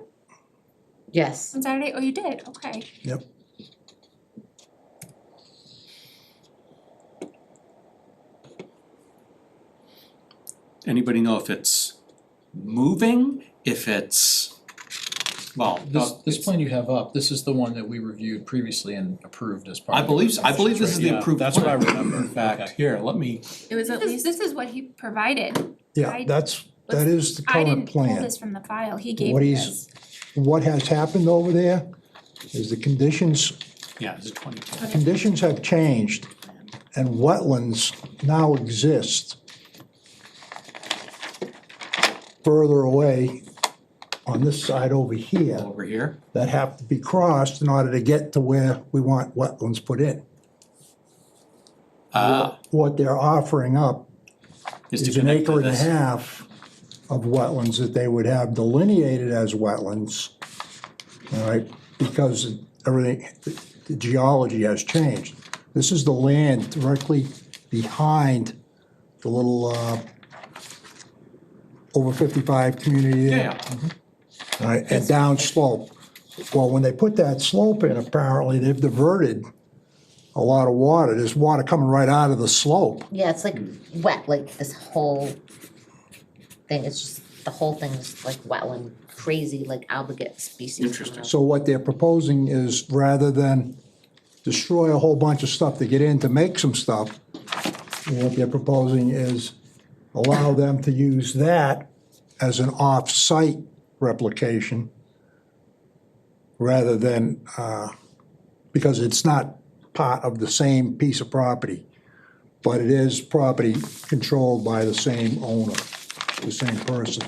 Yes, on Saturday? Oh, you did, okay. Yep. Anybody know if it's moving, if it's, well, This plan you have up, this is the one that we reviewed previously and approved as part I of. believe this is the Yeah, approved plan. that's what I remember. In fact, Okay. here, let me, It was at least, This is what he provided. Yeah, I- that is the I current didn't pull plan. this from the file, he gave What me he's- this. What has happened over there is the conditions yeah, is it 22? conditions have changed and wetlands now exist further away on this side over here Over here? that have to be crossed in order to get to where we want wetlands put in. What they're offering up Is to is an connect to acre and a this. half of wetlands that they would have delineated as wetlands. All right, because everything, the geology has changed. This is the land directly behind the little, over 55 community there. Yeah, All right, and downslope. Well, when they put that slope in, apparently they've diverted a lot of water. There's water coming right out of the slope. Yeah, it's like wet, like this whole thing, it's just, the whole thing is like wetland, crazy, like alligator species. Interesting. So what they're proposing is, rather than destroy a whole bunch of stuff to get in to make some stuff, what they're proposing is allow them to use that as an off-site replication rather than, because it's not part of the same piece of property, but it is property controlled by the same owner, the same person.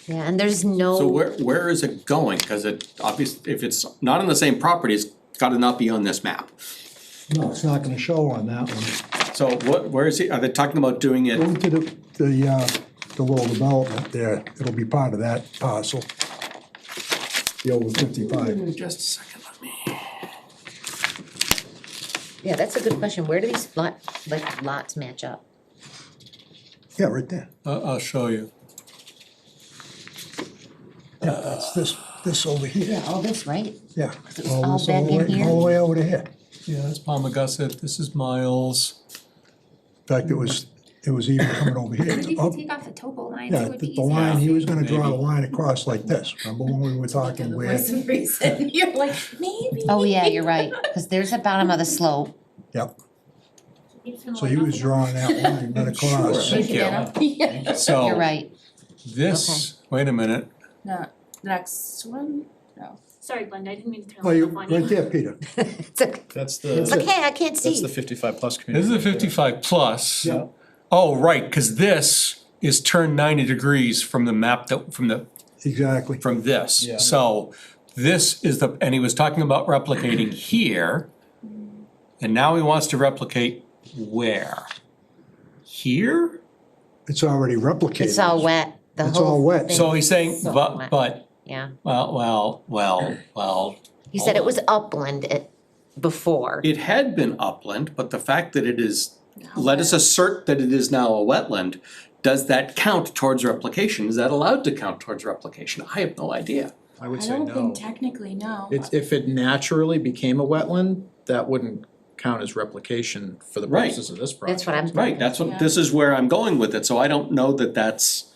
Yeah, and there's no. So where is it going? Cause it obviously, if it's not on the same property, it's gotta not be on this map. No, it's not gonna show on that one. So where is he, are they talking about doing it? Go into the little development there, it'll be part of that parcel. The over 55. Just a second, let me. Yeah, that's a good question. Where do these lots match up? Yeah, right there. I'll show you. Yeah, that's this over here. Yeah, all this, right? Yeah. It's all this back the in way- here? All the way over to here. Yeah, that's Palmagussit, this is Miles. In fact, it was even coming over here. Maybe if Up- you take off the topo lines, Yeah, it would be the easier. line, he was gonna draw Maybe. a line across like this. Remember when we were talking The where? voice of reason, you're like, maybe. Oh, yeah, you're right, because there's the bottom of the slope. Yep, Can you turn the so light he off was again? drawing that line right across. Thank you. Yeah. So. You're right. This, wait a minute, No, the next one, no. Sorry, Glenda, I didn't mean to turn the Oh, light you, off on you. right there, Peter. It's okay. That's That's the, it. Okay, I can't that's see. the 55+ this community. is a 55 plus. Yeah. Oh, right, cause this is turned 90 degrees from the map that, Exactly. from this. Yeah. So this is the, and he was talking about replicating here. And now he wants to replicate where? Here? It's already replicated. It's all wet, the It's all whole wet. thing So he's saying, so but, wet. Yeah, well, he said it was upland before. it had been upland, but the fact that it is, let us assert that it is now a wetland, does that count towards replication? Is that allowed to count towards replication? I have no idea. I would I say don't no. think technically, no. It's, if it naturally became a wetland, that wouldn't count as replication for the Right. purposes of this project. That's what I'm thinking. Right, that's what, this is where I'm going with it, so I don't know that that's,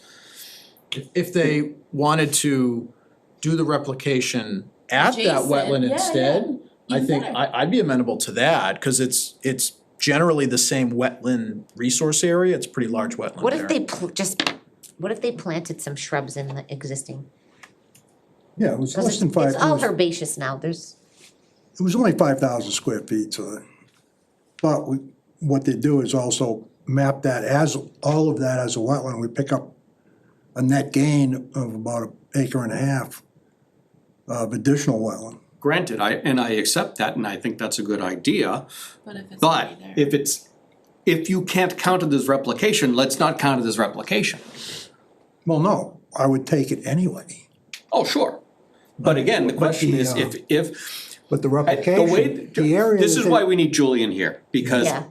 If they wanted to do the replication at that Adjacent, wetland yeah, instead, yeah, I even think, better. I'd be amenable to that, cause it's generally the same wetland resource area, it's a pretty large wetland What if there. they what if they planted some shrubs in the existing? Yeah, it was Cause less than five, it's it all was, herbaceous now, there's, it was only 5,000 square feet, so. But what they do is also map that as, all of that as a wetland. We pick up a net gain of about an acre and a half of additional wetland. granted, I accept that, and I think that's a good idea. But if it's But already there. if you can't count it as replication, let's not count it as replication. Well, no, I would take it anyway. Oh, sure. But again, the question is, the, if, But the the way, replication, the area. this that is they- why we need Julian here, because Yeah.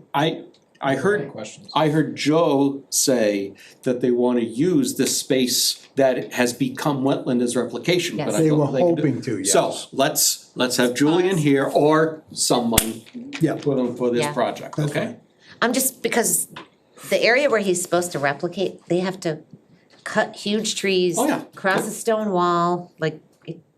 I heard, Questions? I heard Joe say that they wanna use the space that has become wetland as replication, but Yes. I They don't were know if they can do- hoping to, yes. So, let's have Julian here, or someone Yeah, put him for this Yeah. project, That's okay? fine. I'm just, because the area where he's supposed to replicate, they have to cut huge trees. Oh, yeah. Cross a stone wall, like,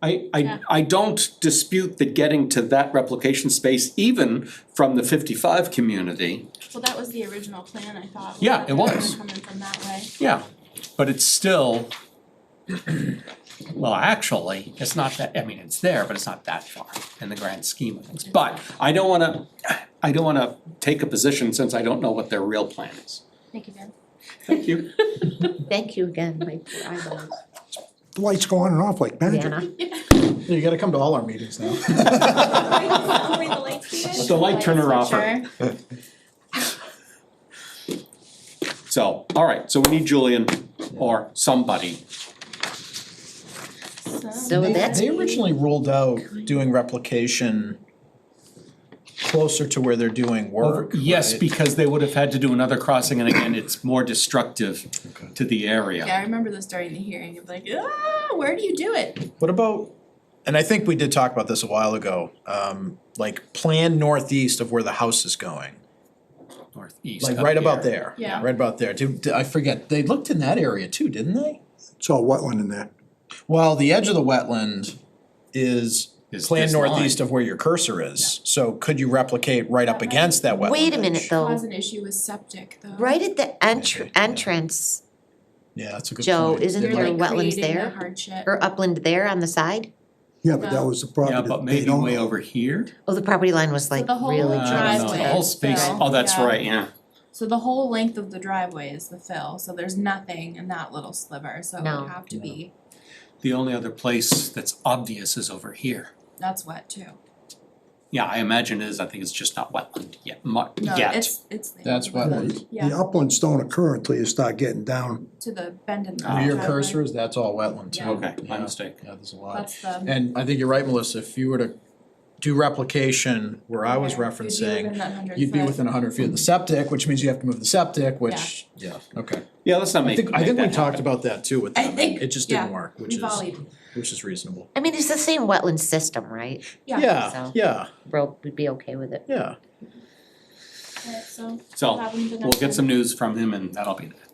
I don't dispute that getting to that replication space, even from the 55 community, Well, that was the original plan, I thought. Yeah, it was. They were coming from that way. yeah, but it's still, well, actually, it's not that, I mean, it's there, but it's not that far in the grand scheme of things. But I don't wanna take a position since I don't know what their real plan is. Thank you, Ben. Thank you. thank you again, my poor eyeballs. The lights go on and off like magic. Deanna. You gotta come to all our meetings now. Read the lights, Peter? The light turner offer. Sure. So, all right, so we need Julian or somebody. So that's, They originally ruled out doing replication closer to where they're doing work, Yes, right? because they would have had to do another crossing, and again, it's more destructive to the area. Yeah, I remember this during the hearing, of like, where do you do it? What about and I think we did talk about this a while ago, like plan northeast of where the house is going. Northeast Like up right about here. there, Yeah. right about there. I forget, they looked in that area too, didn't they? It's all wetland in there. Well, the edge of the wetland is Is plan this northeast line. of where your cursor is. So could you replicate right up against that wetland Wait a minute edge? though, Cause an issue with septic though. right at the Maybe, yeah. entrance, Yeah, that's a good Joe, point. isn't You're there like wetlands creating there? a hardship. Or upland there on the side? Yeah, but that No. was the property Yeah, that but they maybe don't way own. over here? Oh, the property line was like the whole really I don't know, driveway the whole is space, fill, oh, that's yeah. right, yeah. So the whole length of the driveway is the fill, so there's nothing in that little sliver, so it No. would have to be, The only other place that's obvious is over here. that's wet too. Yeah, I imagine it is, I think it's just not wetland yet, No, yet. it's there. That's wetland. The Yeah, uplands don't occur until you start getting down. to the bend in the Oh. Where your driveway. cursor is, that's all wetland too. Yeah. Okay, my Yeah. mistake. Yeah, there's a lot. That's the. And I think you're right, Melissa, if you were to do replication where I was You'd be referencing, within that 100 you'd be foot. within 100 feet of the septic, which means you have to move the septic, which, yeah, okay. Yeah, let's not I make, think make we that talked happen. about that too with I them, and think- it just yeah, didn't work, We volleyed, which is reasonable. I mean, it's the same wetland system, right? Yeah, So- yeah, We'd be okay with it. yeah. alright, so. So, we'll have them the we'll next get one. some news from him and that'll be that.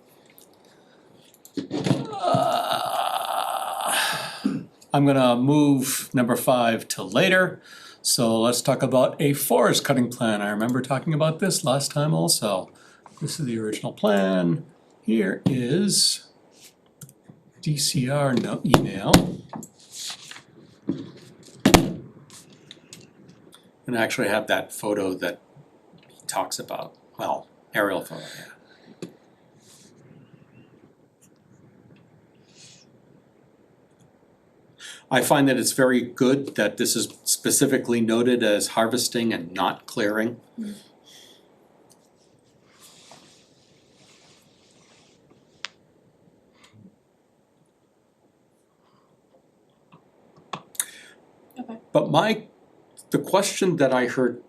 I'm gonna move number 5 to later, so let's talk about a forest cutting plan. I remember talking about this last time also. This is the original plan. Here is DCR email. And I actually have that photo that he talks about, well, aerial photo, yeah. I find that it's very good that this is specifically noted as harvesting and not clearing. Okay. But the question that I heard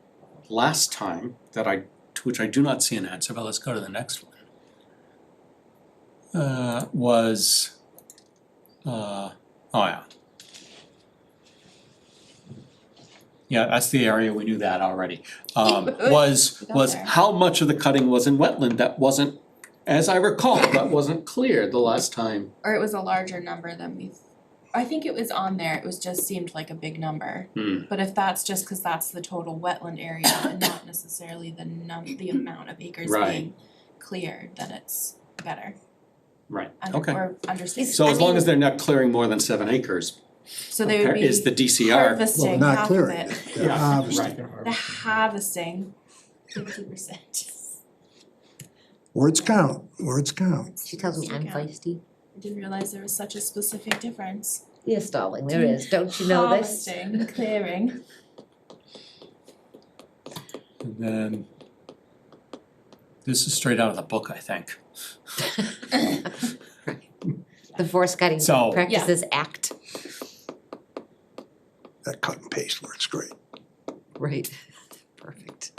last time, to which I do not see an answer, but let's go to the next one. Was, oh yeah. Yeah, that's the area, we knew that already. Was We got there. how much of the cutting was in wetland that wasn't, as I recall, that wasn't clear the last time. Or it was a larger number than I think it was on there, it was just seemed like a big number. Hmm. But if that's just cause that's the total wetland area and not necessarily the amount of acres Right. being cleared, then it's better. Right, okay. Or understated. So as I long mean- as they're not clearing more than 7 acres, So they would be is the DCR. Well, harvesting not half of clearing it. it, they're harvesting. The harvesting, 50%. Words count, words count. She tells me I'm Yeah. feisty. I didn't realize there was such a specific difference. Yes, darling, there is, don't you know this? Harvesting, clearing. And then, this is straight out of the book, I think. The Forest Cutting So- Practices Act. That cut and paste works great. Right. Perfect.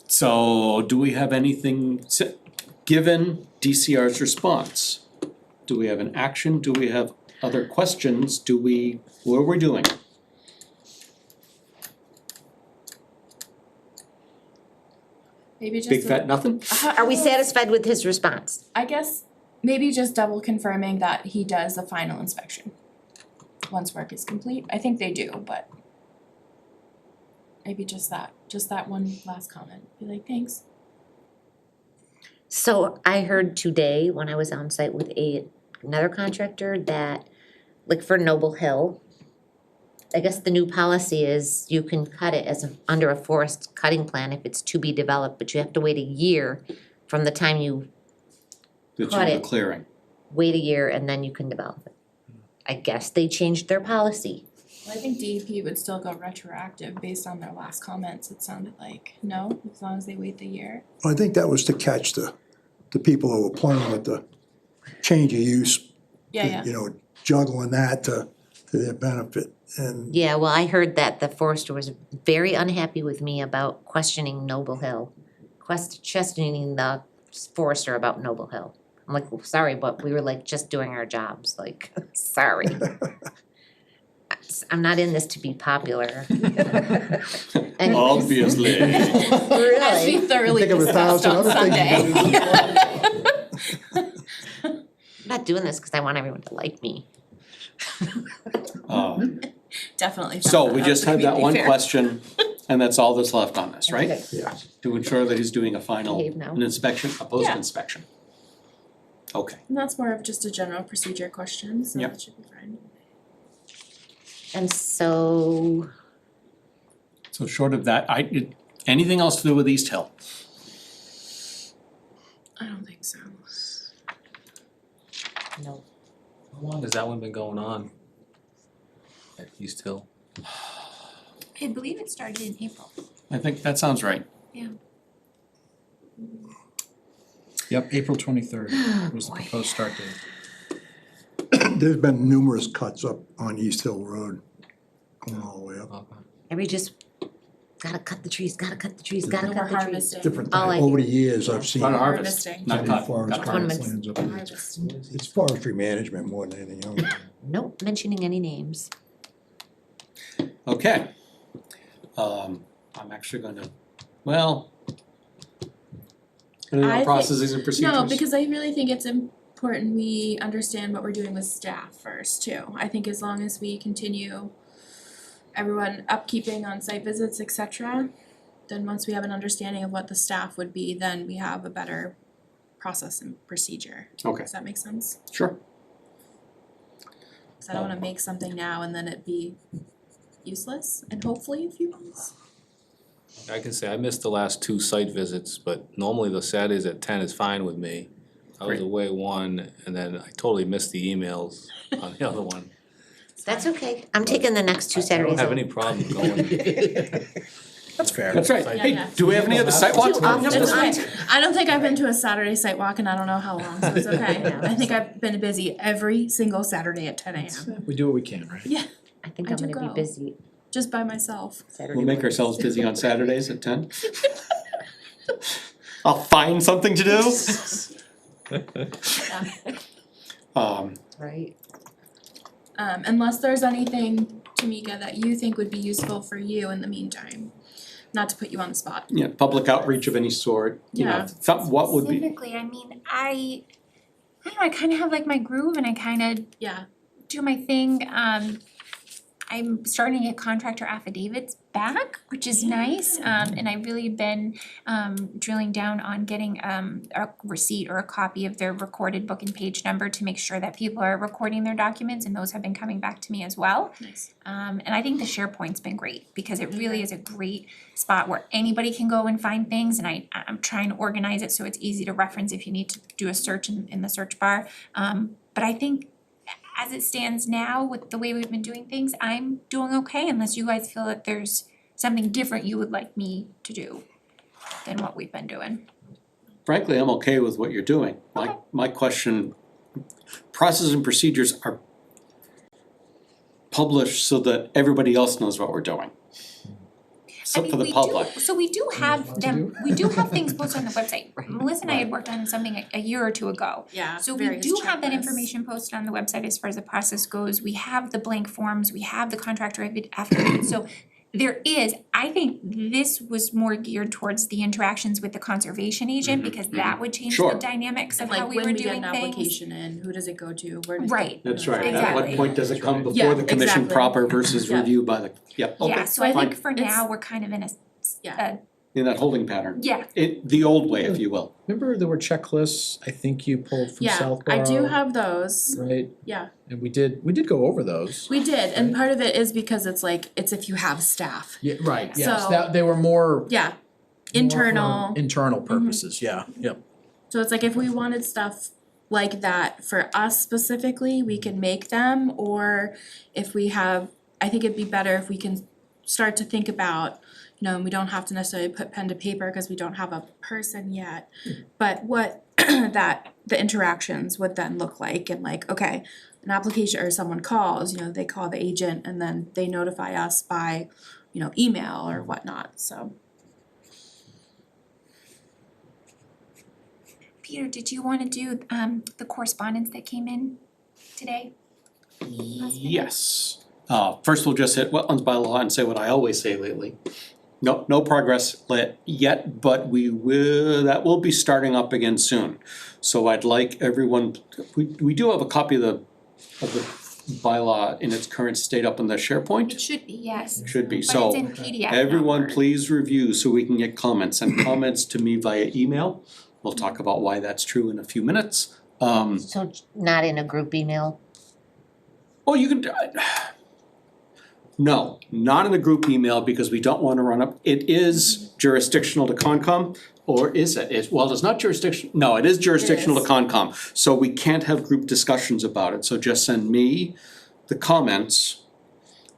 So, do we have anything, given DCR's response? Do we have an action? Do we have other questions? What are we doing? Maybe just Big fat nothing? Are we satisfied with his response? I guess maybe just double confirming that he does the final inspection once work is complete. I think they do, but maybe just that one last comment. Be like, thanks. So I heard today when I was on site with another contractor that, like for Noble Hill, I guess the new policy is you can cut it under a forest cutting plan if it's to be developed, but you have to wait a year from the time you That Got you're it. clearing. wait a year and then you can develop it. I guess they changed their policy. Well, I think DEP would still go retroactive based on their last comments. It sounded like, no, as long as they wait the year. I think that was to catch the people who were playing with the change of use. Yeah. You know, juggling that to their benefit. And Yeah, well, I heard that the forester was very unhappy with me about questioning Noble Hill. Questioning the forester about Noble Hill. I'm like, well, sorry, but we were like just doing our jobs, like, sorry. I'm not in this to be popular. And Obviously. As we really, thoroughly Think of discussed 1,000 on other things you Sunday. I'm not doing this because I want everyone to like me. Definitely. found So that we out, just to had be that one fair. question, and that's all that's left on this, right? Okay. Yeah. To ensure that he's doing a final, Behave now. an inspection, a post-inspection. Okay, And that's more of just a general procedure question, so Yep. that should be fine. And so, so short of that, anything else to do with East Hill? I don't think so. no, How long has that one been going on? At East Hill? I believe it started in April. I think that sounds right. Yep, April 23rd was the proposed start date. There's been numerous cuts up on East Hill Road, going all the way up. Okay. every just, gotta cut the trees, gotta cut the trees, gotta No, cut we're the trees. harvesting. Different, All I over the years, I've seen. Not harvest, Harvesting. not cut, Forest cut. Tournaments. plans up there. Harvest. It's forestry management more than anything else. Nope, mentioning any names. Okay. I'm actually gonna, well, I think- processes and procedures. No, because I really think it's important we understand what we're doing with staff first too. I think as long as we continue everyone upkeeping on site visits, et cetera, then once we have an understanding of what the staff would be, then we have a better process and procedure. Okay, Does that make sense? sure. Cause I don't wanna make something now and then it be useless and hopefully a few months. I can say I missed the last 2 site visits, but normally the Saturdays at 10 is fine with me. I was Great. away one, and then I totally missed the emails on the other one. That's okay, I'm taking the next 2 I don't Saturdays have off. any problem going. That's fair. That's right. Yeah, Hey, yeah. do we have any other sidewalks coming up It's this week? okay. I don't think I've been to a Saturday site walk in I don't know how long, so it's okay. I think I've been busy every single Saturday at 10 a.m. We do what we can, right? Yeah, I think I I'm do gonna go. be busy just by myself. Saturday We'll make morning. ourselves busy on Saturdays at 10. I'll find something to do. Right. Unless there's anything, Tamika, that you think would be useful for you in the meantime, not to put you on the spot. Yeah, public outreach of any sort, you know, Yeah. what would be, Specifically, I mean, I don't know, I kinda have like my groove and I kinda Yeah, do my thing. I'm starting to get contractor affidavits back, which is nice. And I've really been drilling down on getting a receipt or a copy of their recorded book and page number to make sure that people are recording their documents, and those have been coming back to me as well. nice. And I think the SharePoint's been great because it really is a great spot where anybody can go and find things, and I'm trying to organize it so it's easy to reference if you need to do a search in the search bar. But I think as it stands now with the way we've been doing things, I'm doing okay unless you guys feel that there's something different you would like me to do than what we've been doing. frankly, I'm okay with what you're doing. My question, processes and procedures are published so that everybody else knows what we're doing. I So mean, for the we public. do, so we do have them, we do have things posted on the website. Melissa and I had worked on something a year or two ago. Yeah, So we various do have that checklists. information posted on the website as far as the process goes. We have the blank forms, we have the contractor affidavit, so there is, I think this was more geared towards the interactions with the conservation agent because that would change Sure. the dynamics of how Like we were when we get doing an things. application in, who does it go to, where does it? Right. That's right. At Exactly. what point does it come Yeah, before the commission exactly. proper versus Yeah. review by the, yep, okay, Yeah, so I fine. think for now, we're kind of in Yeah. In that holding pattern. yeah, The old way, if you will. Remember there were checklists I think you pulled from Yeah, Southborough? I do have those, Right, yeah, and we did go over those. we did, and Right. part of it is because it's like, it's if you have staff, Yeah, right, yes, So- that, they were more. yeah, more for internal. Internal purposes, yeah, yep. So it's like if we wanted stuff like that for us specifically, we can make them, or if we have, I think it'd be better if we can start to think about, you know, and we don't have to necessarily put pen to paper because we don't have a person yet, but what that the interactions would then look like, and like, okay, an application or someone calls, you know, they call the agent and then they notify us by, you know, email or whatnot, so. Peter, did you wanna do the correspondence that came in today? Yes. First, we'll just hit wetlands bylaw and say what I always say lately. No progress yet, but that will be starting up again soon. So I'd like everyone, we do have a copy of the bylaw in its current state up on the SharePoint. It should be, yes, Should be, but so it's in PDF, not everyone Word. please review so we can get comments. Send comments to me via email. We'll talk about why that's true in a few minutes. So not in a group email? Oh, you can, no, not in a group email because we don't wanna run up, it is jurisdictional to Concom, or is it? It's not jurisdiction, no, it is jurisdictional to Concom, so we can't have group discussions about it, so just send me the comments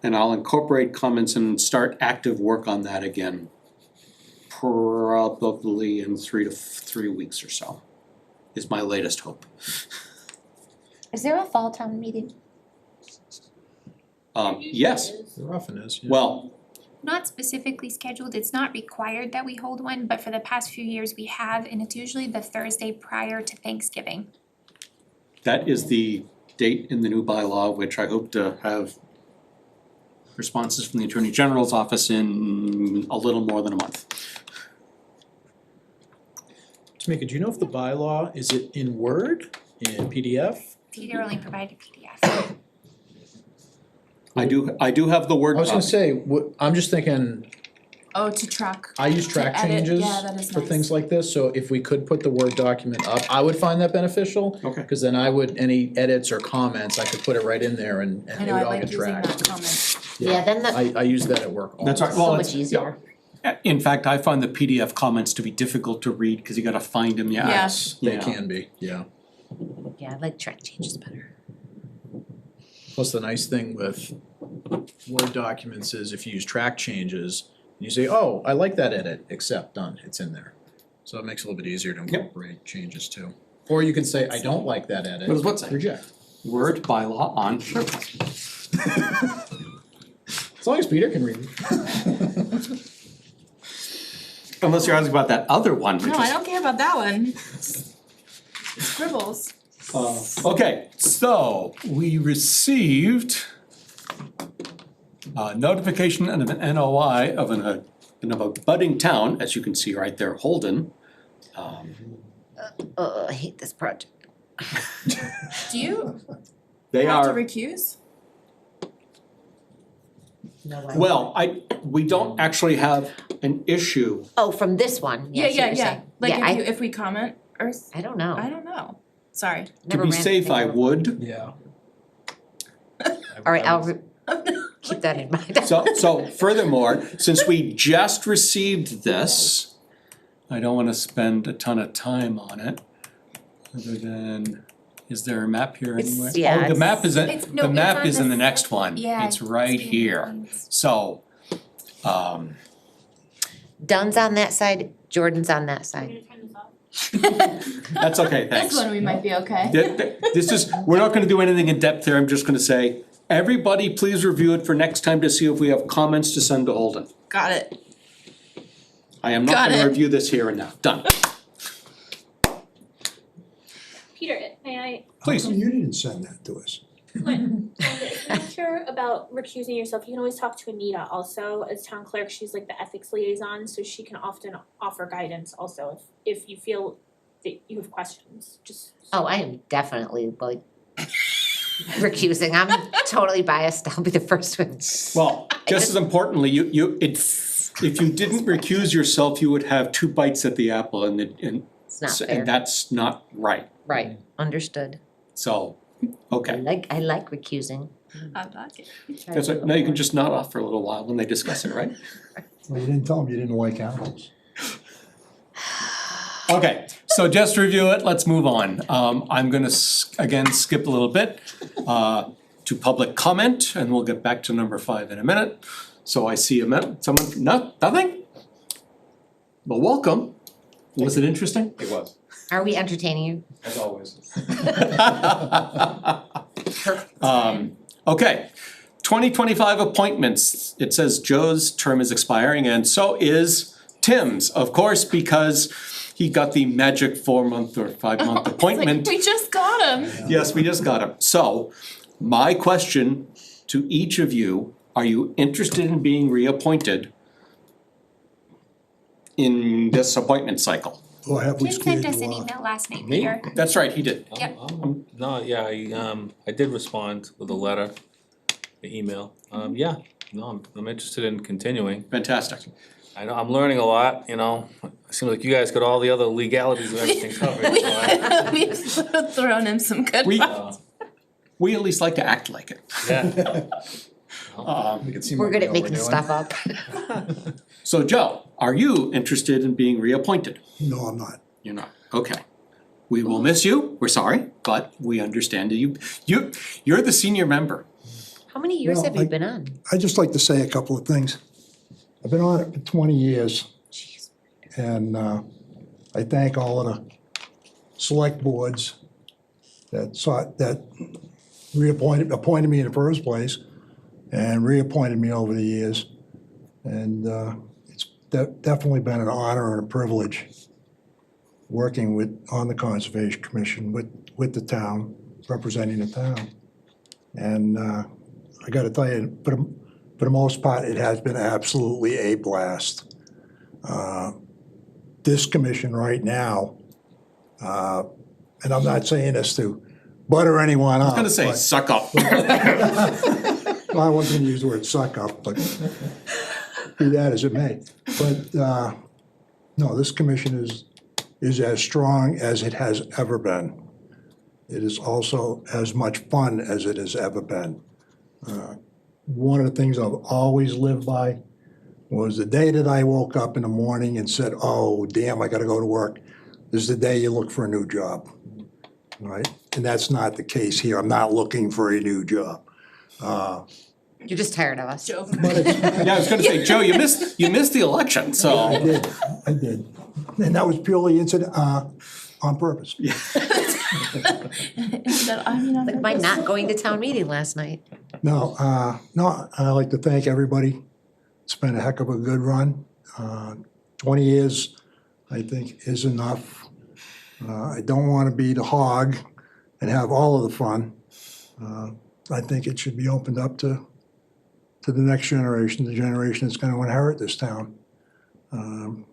and I'll incorporate comments and start active work on that again. Probably in 3 weeks or so, is my latest hope. Is there a fall town meeting? Yes, There often is, yeah. well, Not specifically scheduled, it's not required that we hold one, but for the past few years we have, and it's usually the Thursday prior to Thanksgiving. that is the date in the new bylaw, which I hope to have responses from the Attorney General's office in a little more than a month. Tamika, do you know if the bylaw, is it in Word, in PDF? Peter only provided PDF. I do have the Word I was gonna copy. say, I'm just thinking, Oh, to track. I use track To edit, changes yeah, that is for nice. things like this, so if we could put the Word document up, I would find that beneficial. Okay. Cause then any edits or comments, I could put it right in there and I they know, would I all like get using tracked. that comment. Yeah, then the, I use that at work all That's the right, time. well, so it's- much easier. In fact, I find the PDF comments to be difficult to read, cause you gotta find them, yeah. Yes. They Yeah. can be, yeah. Yeah, I like track changes better. Plus, the nice thing with Word documents is if you use track changes, you say, oh, I like that edit, except done, it's in there. So it makes it a little bit easier to incorporate changes too. Or you can say, I don't like that edit, What does what say? reject. Word bylaw on SharePoint. As long as Peter can read it. Unless you're asking about that other one, which No, I is, don't care about that one. Scribbles. okay, so we received notification of an NOI of a budding town, as you can see right there, Holden. I hate this project. Do you They have to are, recuse? No way. well, we don't actually have an issue. Oh, from this one, Yeah, yes, yeah, you're yeah. saying. Like Yeah, if we comment or, I don't know. I don't know. Sorry. To Never be ran safe, I anything. would. Yeah. Alright, keep that in mind. So furthermore, since we just received this, I don't wanna spend a ton of time on it. Other than, is there a map here It's- anywhere? yeah, Oh, the map is in, It's- no, the it's map on is in the the next one. Yeah. It's right in here. lines. So, Dunn's on that side, Jordan's on that We're side. gonna turn this off. that's okay, thanks. This one we might be okay. This is, we're not gonna do anything in depth here, I'm just gonna say, everybody please review it for next time to see if we have comments to send to Holden. Got it. I am not Got gonna it. review this here and now, done, Peter, may I, How please. come you didn't send that to us? when if you're not sure about recusing yourself, you can always talk to Anita also as town clerk. She's like the ethics liaison, so she can often offer guidance also if you feel that you have questions, just. Oh, I am definitely like recusing, I'm totally biased, I'll be the first one. Well, just as importantly, if you didn't recuse yourself, you would have 2 bites at the apple and It's not fair, and that's not right, right, understood. so, I okay. like recusing. I like it. That's right, now you can just nod off for a little while when they discuss it, right? Well, you didn't tell them you didn't like animals. Okay, so just to review it, let's move on. I'm gonna again skip a little bit to public comment, and we'll get back to number 5 in a minute. So I see someone, nothing? Well, welcome. Was it interesting? It was, Are we entertaining you? as always. Okay, 2025 appointments. It says Joe's term is expiring and so is Tim's, of course, because he got the magic 4-month or 5-month Like, appointment. we just got him. Yes, we just got him. So, my question to each of you, are you interested in being reappointed in this appointment cycle? Or have we Tim scared sent us an you off? email last night, Me? Peter. That's right, he did. Yep. No, yeah, I did respond with a letter, an email. Yeah, no, I'm interested in continuing. Fantastic. I know, I'm learning a lot, you know, it seems like you guys got all the other legalities and everything covered, so I, We've thrown him some good We, ones. we at least like to act like it. yeah. Make it seem We're like good we at know what making we're stuff up. So Joe, are you interested in being reappointed? No, I'm not. You're not, okay. We will miss you, we're sorry, but we understand that you're the senior member. How many years Well, have you been on? I'd just like to say a couple of things. I've been on it for 20 years. And I thank all of the select boards that appointed me in the first place and reappointed me over the years. And it's definitely been an honor and a privilege working on the Conservation Commission with the town, representing the town. And I gotta tell you, for the most part, it has been absolutely a blast. This commission right now, and I'm not saying this to butter anyone up. I was gonna say, suck up. Well, I wasn't gonna use the word suck up, but be that as it may. But, no, this commission is as strong as it has ever been. It is also as much fun as it has ever been. One of the things I've always lived by was the day that I woke up in the morning and said, oh, damn, I gotta go to work, is the day you look for a new job, right? And that's not the case here. I'm not looking for a new job. You're just tired of us. But it's, Yeah, I was gonna say, Joe, you missed the election, I so. did. And that was purely on purpose. Like my not going to town meeting last night. No, I'd like to thank everybody. It's been a heck of a good run. 20 years, I think, is enough. I don't want to be the hog and have all of the fun. I think it should be opened up to the next generation, the generation that's gonna inherit this town. None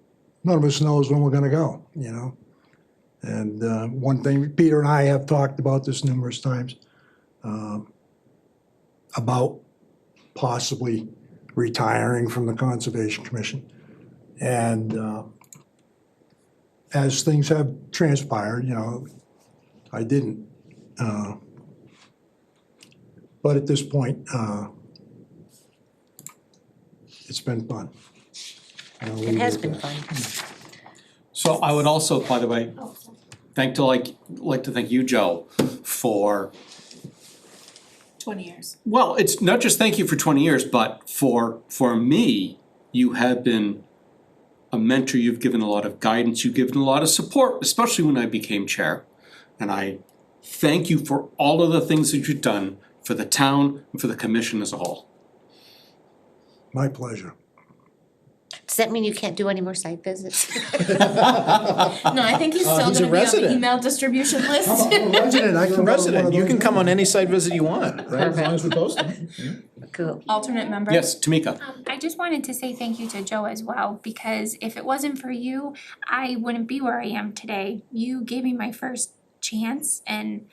of us knows when we're gonna go, you know? And one thing, Peter and I have talked about this numerous times, about possibly retiring from the Conservation Commission. And as things have transpired, you know, I didn't. But at this point, it's been fun. And I'll leave It has at been that. fun. So I would also, by the way, like to thank you, Joe, for, 20 years. well, it's not just thank you for 20 years, but for me, you have been a mentor, you've given a lot of guidance, you've given a lot of support, especially when I became chair. And I thank you for all of the things that you've done for the town and for the commission as a whole. My pleasure. Does that mean you can't do any more site visits? No, I think he's still he's a gonna be on the resident. email distribution list. I'm a resident, I You're can a go to one resident, of you those can come on meetings. any site visit you want, right, as long as we post them. Cool. Alternate member. Yes, Tamika? I just wanted to say thank you to Joe as well, because if it wasn't for you, I wouldn't be where I am today. You gave me my first chance, and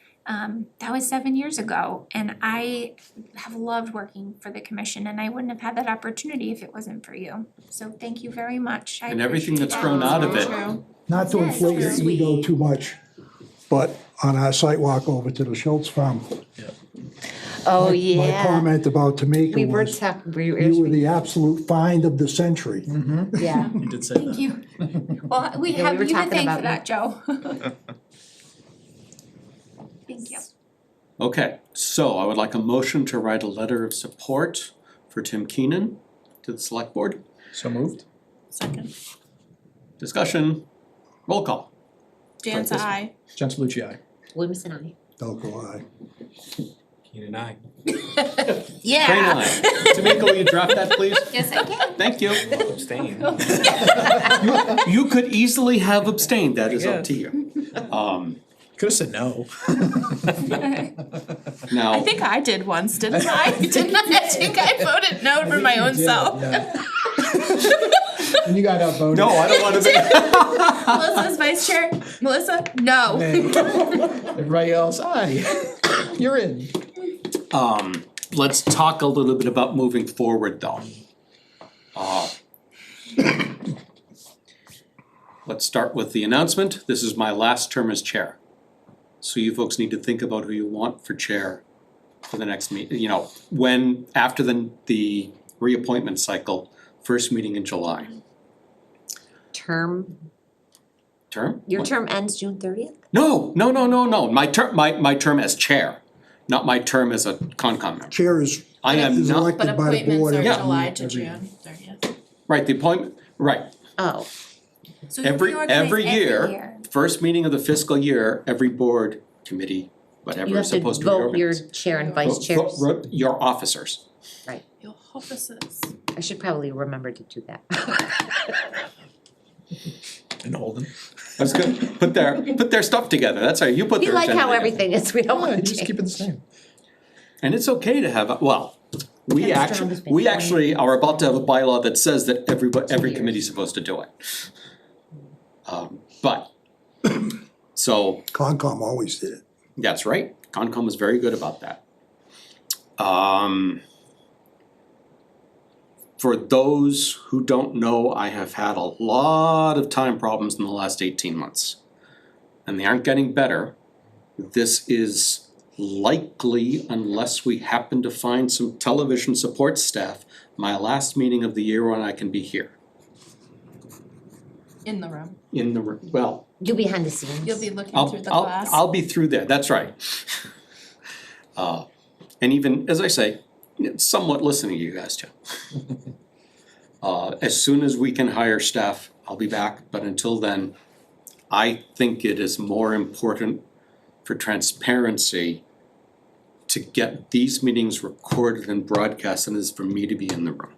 that was 7 years ago, and I have loved working for the commission, and I wouldn't have had that opportunity if it wasn't for you. So thank you very much. I And everything appreciate that's that. grown out of it. True. Not to Yes, inflate your sweet. ego too much, but on our site walk over to the Schultz farm. Oh, My yeah. comment about We Tamika were was, talking, you were the absolute find of the century. yeah. You did say Thank you. Well, we Yeah, we have were you to talking thank about for that, Joe. Thank you. Okay, so I would like a motion to write a letter of support for Tim Keenan to the select board. So moved? Second. Discussion, roll call. Dan's eye. Jen Salucci, aye. Williams and I. Delco, aye. Keenan and I. Yeah. Crane eye. Tamika, will you draft that, please? Yes, I can. Thank you. Abstain. You could easily have abstained, that is up to you. Could've said no. Now. I think I did once, didn't I? Didn't I? I think I voted no for my own self. And you got outvoted. No, I don't wanna be. Melissa's vice chair. Melissa, no. Everybody else, aye. You're in. Let's talk a little bit about moving forward though. Let's start with the announcement. This is my last term as chair. So you folks need to think about who you want for chair for the next meeting, when, after the reappointment cycle, first meeting in July. Term, Term? your What? term ends June 30th? No, my term as chair, not my term as a Concom member. Chair is I am is not, elected But by the appointments board are every- July to every- June 30th. right, the appointment, right. Oh, So you Every reorganize year, first meeting of the fiscal year, every board, committee, whatever you is have to supposed to be vote your organized. chair and vice Vote- chairs. vote your officers. Your offices. I should probably remember to do that. And Holden. That's good. Put their stuff together. That's how you put We their like agenda how together. everything is, we don't Yeah, want to just change. keep it the same. And it's okay to have, we Yeah, actually, strong we as actually are about to have a bylaw that says that every years. committee's supposed to do it. But, so, Concom always did it. that's right, Concom was very good about that. For those who don't know, I have had a lot of time problems in the last 18 months. And they aren't getting better. This is likely, unless we happen to find some television support staff, my last meeting of the year when I can be here. In the room. In the, well, You'll be behind the scenes. You'll be looking I'll, through the I'll, glass. I'll be through there, that's right. And even, as I say, somewhat listening to you guys too. As soon as we can hire staff, I'll be back, but until then, I think it is more important for transparency to get these meetings recorded and broadcast than it is for me to be in the room.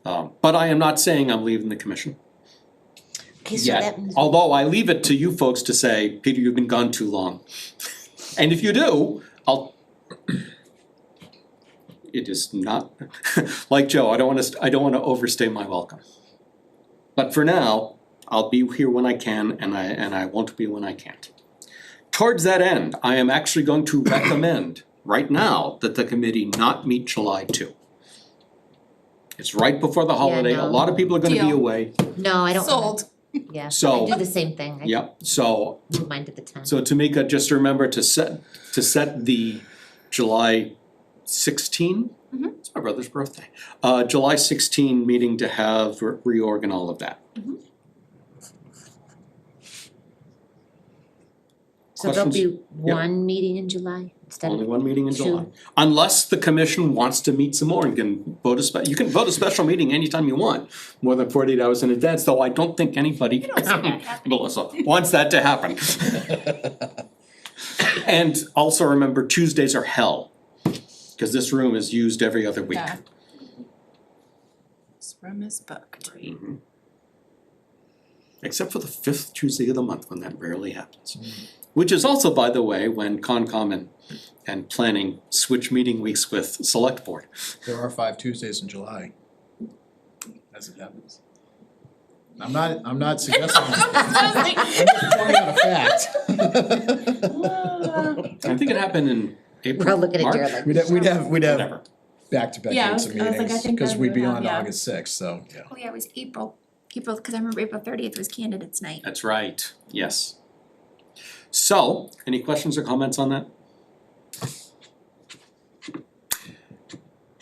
But I am not saying I'm leaving the commission Okay, so yet, that means although I leave it to you folks to say, Peter, you've been gone too long. And if you do, it is not, like Joe, I don't wanna overstay my welcome. But for now, I'll be here when I can and I won't be when I can't. Towards that end, I am actually going to recommend right now that the committee not meet July 2. It's right before the holiday, a no. lot of people are gonna be Deal. away, No, I don't. Sold. Yeah, So- I do the same thing. I yep, so don't mind at the time. So Tamika, just remember to set the July 16. Mhm. It's my brother's birthday. July 16 meeting to have reorg and all of that. So there'll be questions? Yeah. one meeting in July instead Only of, one meeting in two. July. Unless the commission wants to meet some more and can vote you can vote a special meeting anytime you want, more than 48 hours in advance, though I don't think anybody, don't see that happening. Melissa, wants that to happen. And also remember, Tuesdays are hell, because this room is used every other week. Yeah. This room is booked. Mhm. Except for the 5th Tuesday of the month, when that rarely happens. Which is also, by the way, when Concom and planning switch meeting weeks with select board. There are 5 Tuesdays in July. As it happens. I'm not suggesting anything. I'm just pointing out a fact. I think it happened in April, we're all looking at March, Jared like. We'd have whatever. back-to-back Yeah, I dates was- of I was like, I meetings, think cause I we'd be would on have, yeah. August 6th, so, yeah. Oh yeah, it was April, cause I remember April 30th was candidates night. That's right, yes. So, any questions or comments on that?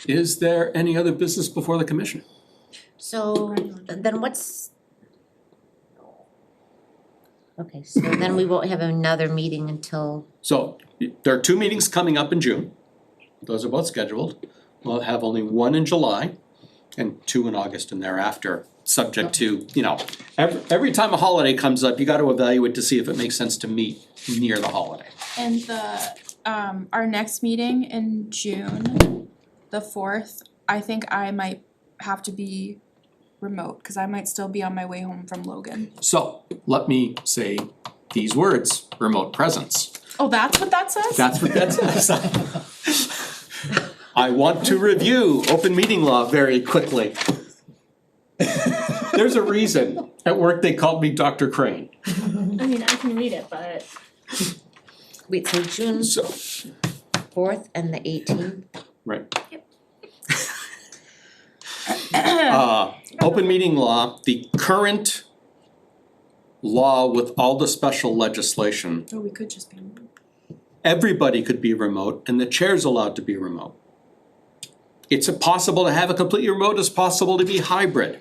Is there any other business before the commission? So then what's? Okay, so then we won't have another meeting until, So, there are 2 meetings coming up in June. Those are both scheduled. We'll have only 1 in July and 2 in August and thereafter, subject to, every time a holiday comes up, you gotta evaluate to see if it makes sense to meet near the holiday. And our next meeting in June, the 4th, I think I might have to be remote, cause I might still be on my way home from Logan. So, let me say these words, remote presence. Oh, that's what that says? That's what that says. I want to review open meeting law very quickly. There's a reason at work they called me Dr. Crane. I mean, I can read it, but Wait, so June So, 4th and the 18th? right. Open meeting law, the current law with all the special legislation, Oh, we could just be. everybody could be remote and the chair's allowed to be remote. It's possible to have a completely remote, it's possible to be hybrid.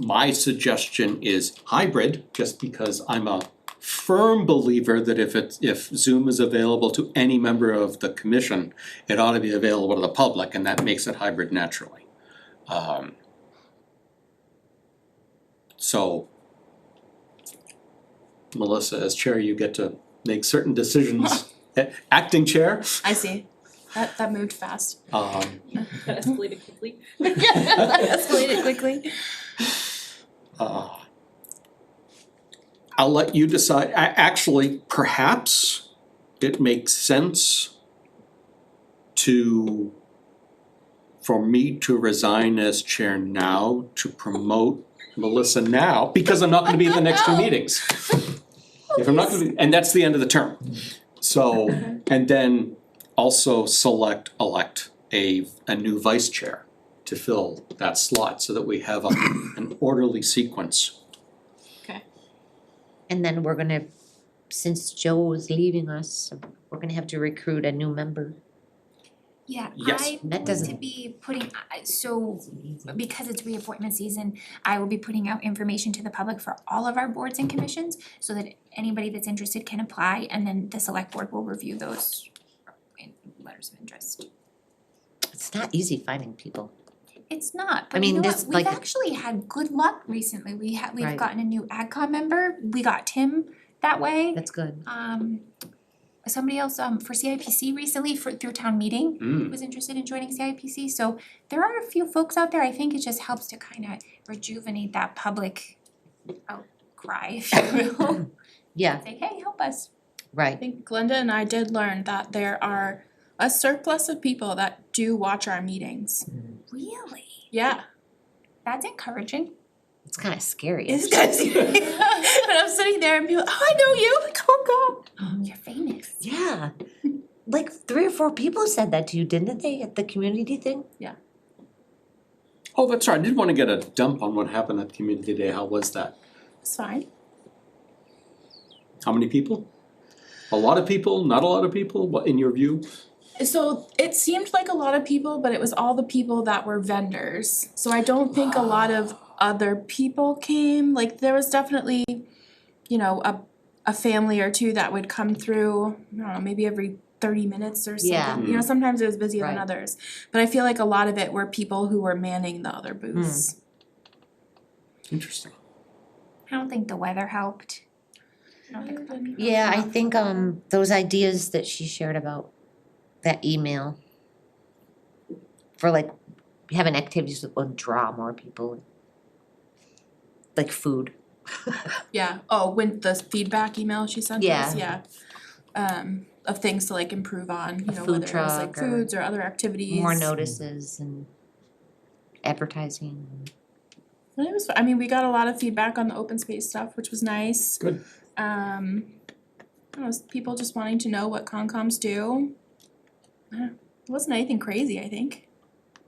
My suggestion is hybrid, just because I'm a firm believer that if Zoom is available to any member of the commission, it ought to be available to the public, and that makes it hybrid naturally. So, Melissa, as chair, you get to make certain decisions. Acting chair, I see. That moved fast. that escalated quickly. That escalated quickly. I'll let you decide. Actually, perhaps it makes sense for me to resign as chair now to promote Melissa now, because I'm not gonna be at the next two meetings. If I'm not gonna be, and that's the end of the term. So, and then also elect a new vice chair to fill that slot so that we have an orderly sequence. And then we're gonna, since Joe is leaving us, we're gonna have to recruit a new member. Yeah, Yes. I'm That going to doesn't- be putting, so because it's reappointment season, I will be putting out information to the public for all of our boards and commissions so that anybody that's interested can apply, and then the select board will review those letters of interest. It's not easy finding people. It's not, I but you mean, know this, what, we've like- actually had good luck recently, we've Right. gotten a new AdCom member, we got Tim that way. That's good. Somebody else for CIPC recently through town meeting Mm. was interested in joining CIPC, so there are a few folks out there, I think it just helps to kind of rejuvenate that public outcry, if you will. Yeah, Say, hey, help us. I right. think Glenda and I did learn that there are a surplus of people that do watch our meetings. Really? Yeah. That's encouraging. It's kind of scary. It's good. But I'm sitting there and people, oh, I know you, like, oh God. You're famous. Yeah. Like 3 or 4 people said that to you, didn't they, at the community thing? Oh, that's right, I did wanna get a dump on what happened at Community Day, how was that? It's fine. How many people? A lot of people, not a lot of people, what, in your view? So it seemed like a lot of people, but it was all the people that were vendors. So I don't think a lot of other people came. Like there was definitely, you know, a family or two that would come through, I don't know, maybe every 30 minutes or something. Yeah. You know, sometimes it was busier than Right. others. But I feel like a lot of it were people who were manning the other booths. Interesting. I don't think the weather helped. I don't think that people. Yeah, I think those ideas that she shared about that email for like having activities that would draw more people, like food. Yeah. Oh, when the feedback email she sent us, yeah. Of things to like improve on, you know, food whether it was like truck or foods or other activities. More notices and advertising. And it was, I mean, we got a lot of feedback on the open space stuff, which was nice. Good. I don't know, people just wanting to know what Concom's do. It wasn't anything crazy, I think,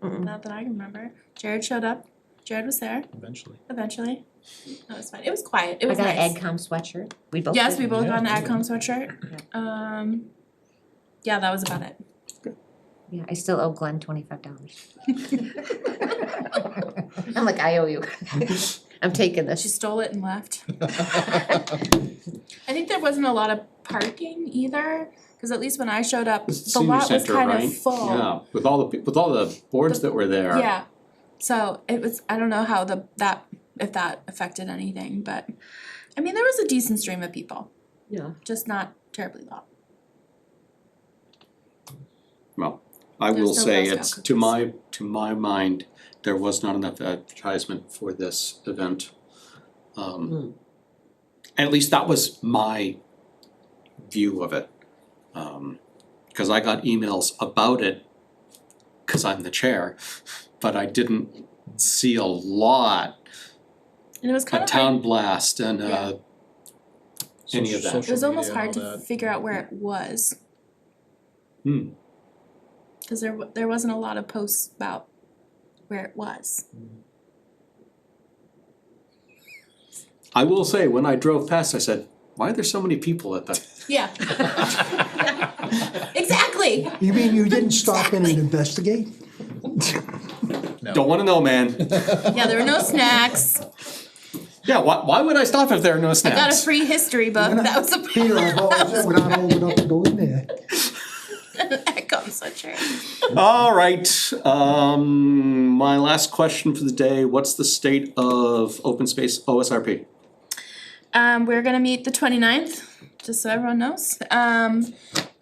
Mm-mm. not that I can remember. Jared showed up, Jared was there Eventually. eventually. That was fine, it was quiet, it I was got nice. an AdCom sweatshirt. We both Yes, did. we both got an Yeah. AdCom sweatshirt. Yeah, that was about it. Yeah, I still owe Glenn $25. I'm like, I owe you. I'm taking She this. stole it and left. I think there wasn't a lot of parking either, cause at least when I showed up, the Senior lot was center, kind right? of full. Yeah, with all the boards that were there. Yeah, so it was, I don't know how if that affected anything, but, I mean, there was a decent stream of people, Yeah. just not terribly loud. Well, I will There's no say Girl it's, Scout to my mind, there was not enough advertisement for this event. At least that was my view of it. Cause I got emails about it, cause I'm the chair, but I didn't see a lot, And it was kind a of town hard, blast and Yeah. any of that. it was almost Social hard media and to all that. figure out where it was. Cause there wasn't a lot of posts about where it was. I will say, when I drove past, I said, why are there so many people at that? Yeah. Exactly. You mean you didn't stop in and investigate? Don't wanna know, man. Yeah, there were no snacks. Yeah, why would I stop if there are no I snacks? got a free history book, that was a Peter, I've always said we're not old enough to go in there. that comes so true. All right, my last question for the day, what's the state of open space OSRP? We're gonna meet the 29th, just so everyone knows.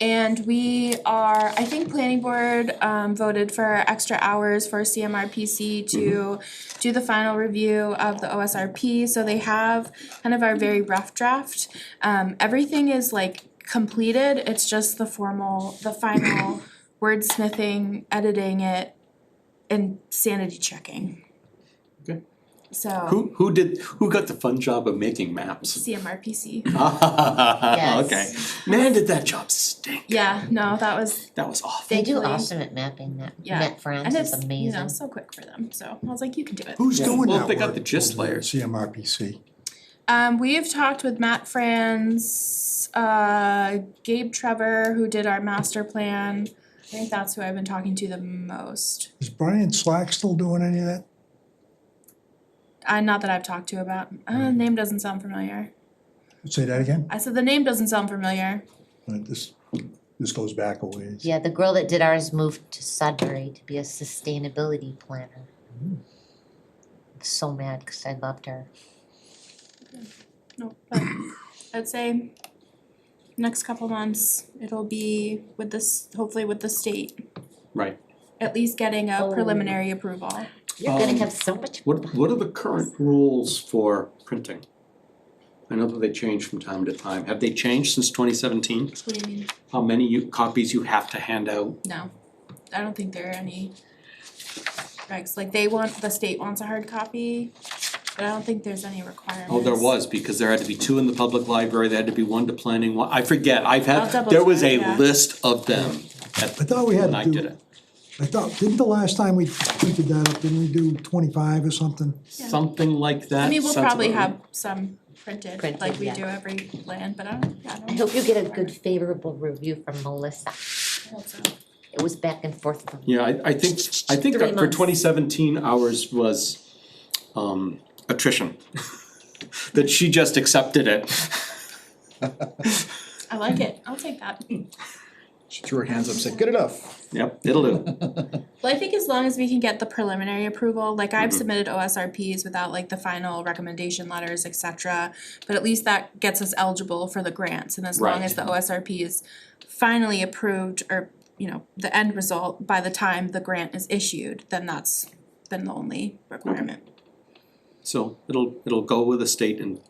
And we are, I think planning board, voted for extra hours for CMRPC to do the final review of the OSRP, so they have kind of our very rough draft. Everything is like completed, it's just the final wordsmithing, editing it, and sanity checking. Okay. So, Who got the fun job of making maps? CMRPC. Okay, man, did that job stink, Yeah, no, that was that was awful. They do Thankfully- awesome at mapping that. Yeah. Met Friends And is it's, amazing. you know, so quick for them, so I was like, you can do it. Who's doing Well, that they got work the gist over there at layers. CMRPC? We've talked with Matt Franz, Gabe Trevor, who did our master plan. I think that's who I've been talking to the most. Is Brian Slack still doing any of that? Not that I've talked to about, the name doesn't sound familiar. Say that again? I said the name doesn't sound familiar. This goes back a ways. Yeah, the girl that did ours moved to Sudbury to be a sustainability planner. I'm so mad because I loved her. No, but I'd say next couple months, it'll be with this, hopefully with the state, Right, at least getting a Oh. preliminary approval. You're gonna have so much fun. what are the current rules for printing? I know that they change from time to time, have they changed since 2017? What do you mean? How many copies you have to hand out? No, I don't think there are any regs, like the state wants a hard copy, but I don't think there's any requirements. Oh, there was, because there had to be 2 in the public library, there had to be 1 to planning, I forget, I'll double there was a check, yeah. list of them I thought we had when I to did do, it. didn't the last time we printed that up, didn't we do 25 or something? Something like that. I mean, we'll sounds probably about right. have some printed, Printed, like we yeah. do every land, but I I don't hope you get a good favorable review from Melissa. hope so. It was back and forth from Yeah, I think 3 that for months. 2017, ours was attrition. That she just accepted it. I like it, I'll take that. She threw her hands up and said, good enough. Yep, it'll do. Well, I think as long as we can get the preliminary approval, like I've submitted OSRPs without like the final recommendation letters, et cetera. But at least that gets us eligible for the grants, and as long Right. as the OSRP is finally approved, or, you know, the end result by the time the grant is issued, then that's been the only requirement. So it'll go with the state and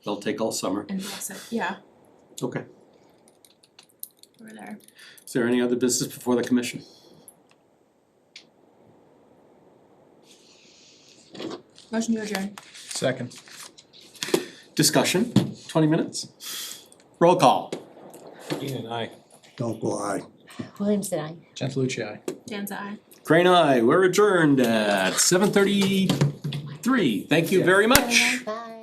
they'll take all summer. And that's it, yeah, Okay. over there. Is there any other business before the commission? Motion to adjourn. Second. Discussion, 20 minutes. Roll call. Dean and I. Don't lie. Williams and I. Gentilucci, aye. Dan's eye. Crane, aye. We're adjourned at 7:33. Thank you very much. Bye.